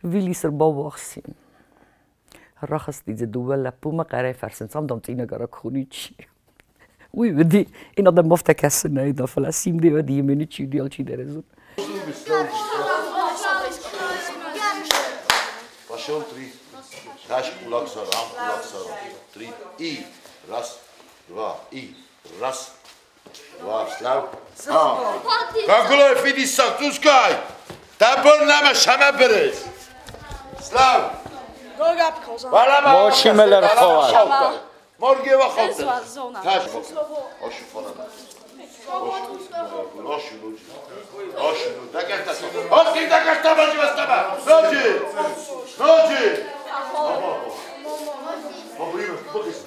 ویلیسر باواخسیم. رخصت دیده دوباره پوما قرای فرسن سام دام تینا گرک خونی چی. وی بدی این آدم مفته کسی نیدا فلسیم دی و دیمینی چی دیال چی درزون. Пошел 3. Дашь кулак сарам, кулак сарам. 3. И. Раз, два. И. Раз, два. Слав. Какой фиди сактускай. Табор нама шама берез. Слав. Моши мелер ховар. Моргева хотел. Таш. Ошу фонада. Ошу луч. Ошу. Дагата. Оски дагата бажи вастаба. Ноджи. Ноджи. Побримо. Богис.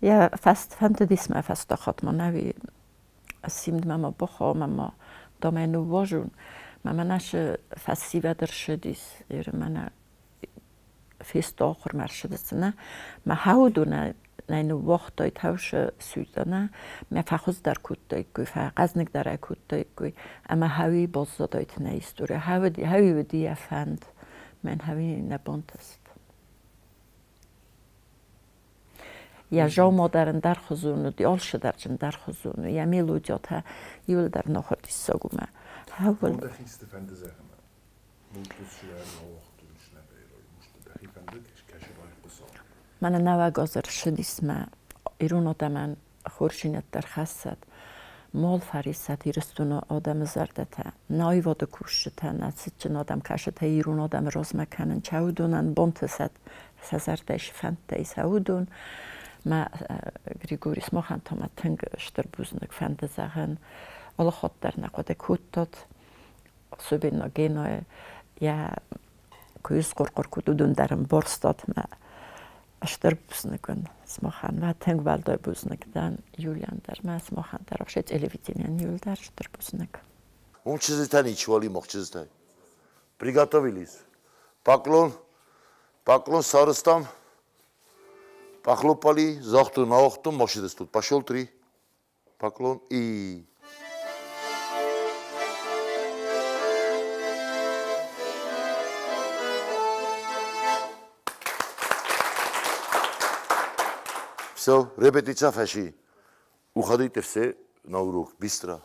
Я фанта дисма фаста хатма нави симд мама бохо мама домену вожун мама наше фасива дершдис ир мана фест охр маршдсна ма хаудуна найну вахтай тавш сүйдана ме фахуз дар куттай гуй фазник дар куттай гуй ама хави боздайт на история хави ди афанд мен хави набонтас یا جامو درن در خزونو دیالش درجن در خزونو یا میلودیات ها یول در نخوردی سگومه هول دخیست فنده زخمه مولتوس شیار نوختونش نبیرای مشت دخی فنده کش رای قصار من نوا گذر شدیس ما ایرون آدمان خورشینت در خستد مال فریست ایرستون آدم زردته نای واد کوشته نسیچن آدم کشته ایرون آدم راز مکنن چودونن بانتست سزردش فنده سودون ما گریگوریس ما خان تام تنگ شتربوزنک فنده زخن الله خود در نقاده کودت سوبینا گینای یا کویس قرقر کودون درم برستاد ما شتربوزنکن اسم خان و تنگ بالدای بوزنکدن یولیان در ما اسم خان در آخشت الویتینیان یول در شتربوزنک. اون چیزی تانی چوالی مخ چیزی تای. Приготовились. Поклон сарыстам. Похлопали, захту на охту, машидес тут. Пошел 3. Поклон и... Все, репетиция фаши. Уходите все на урок, быстро.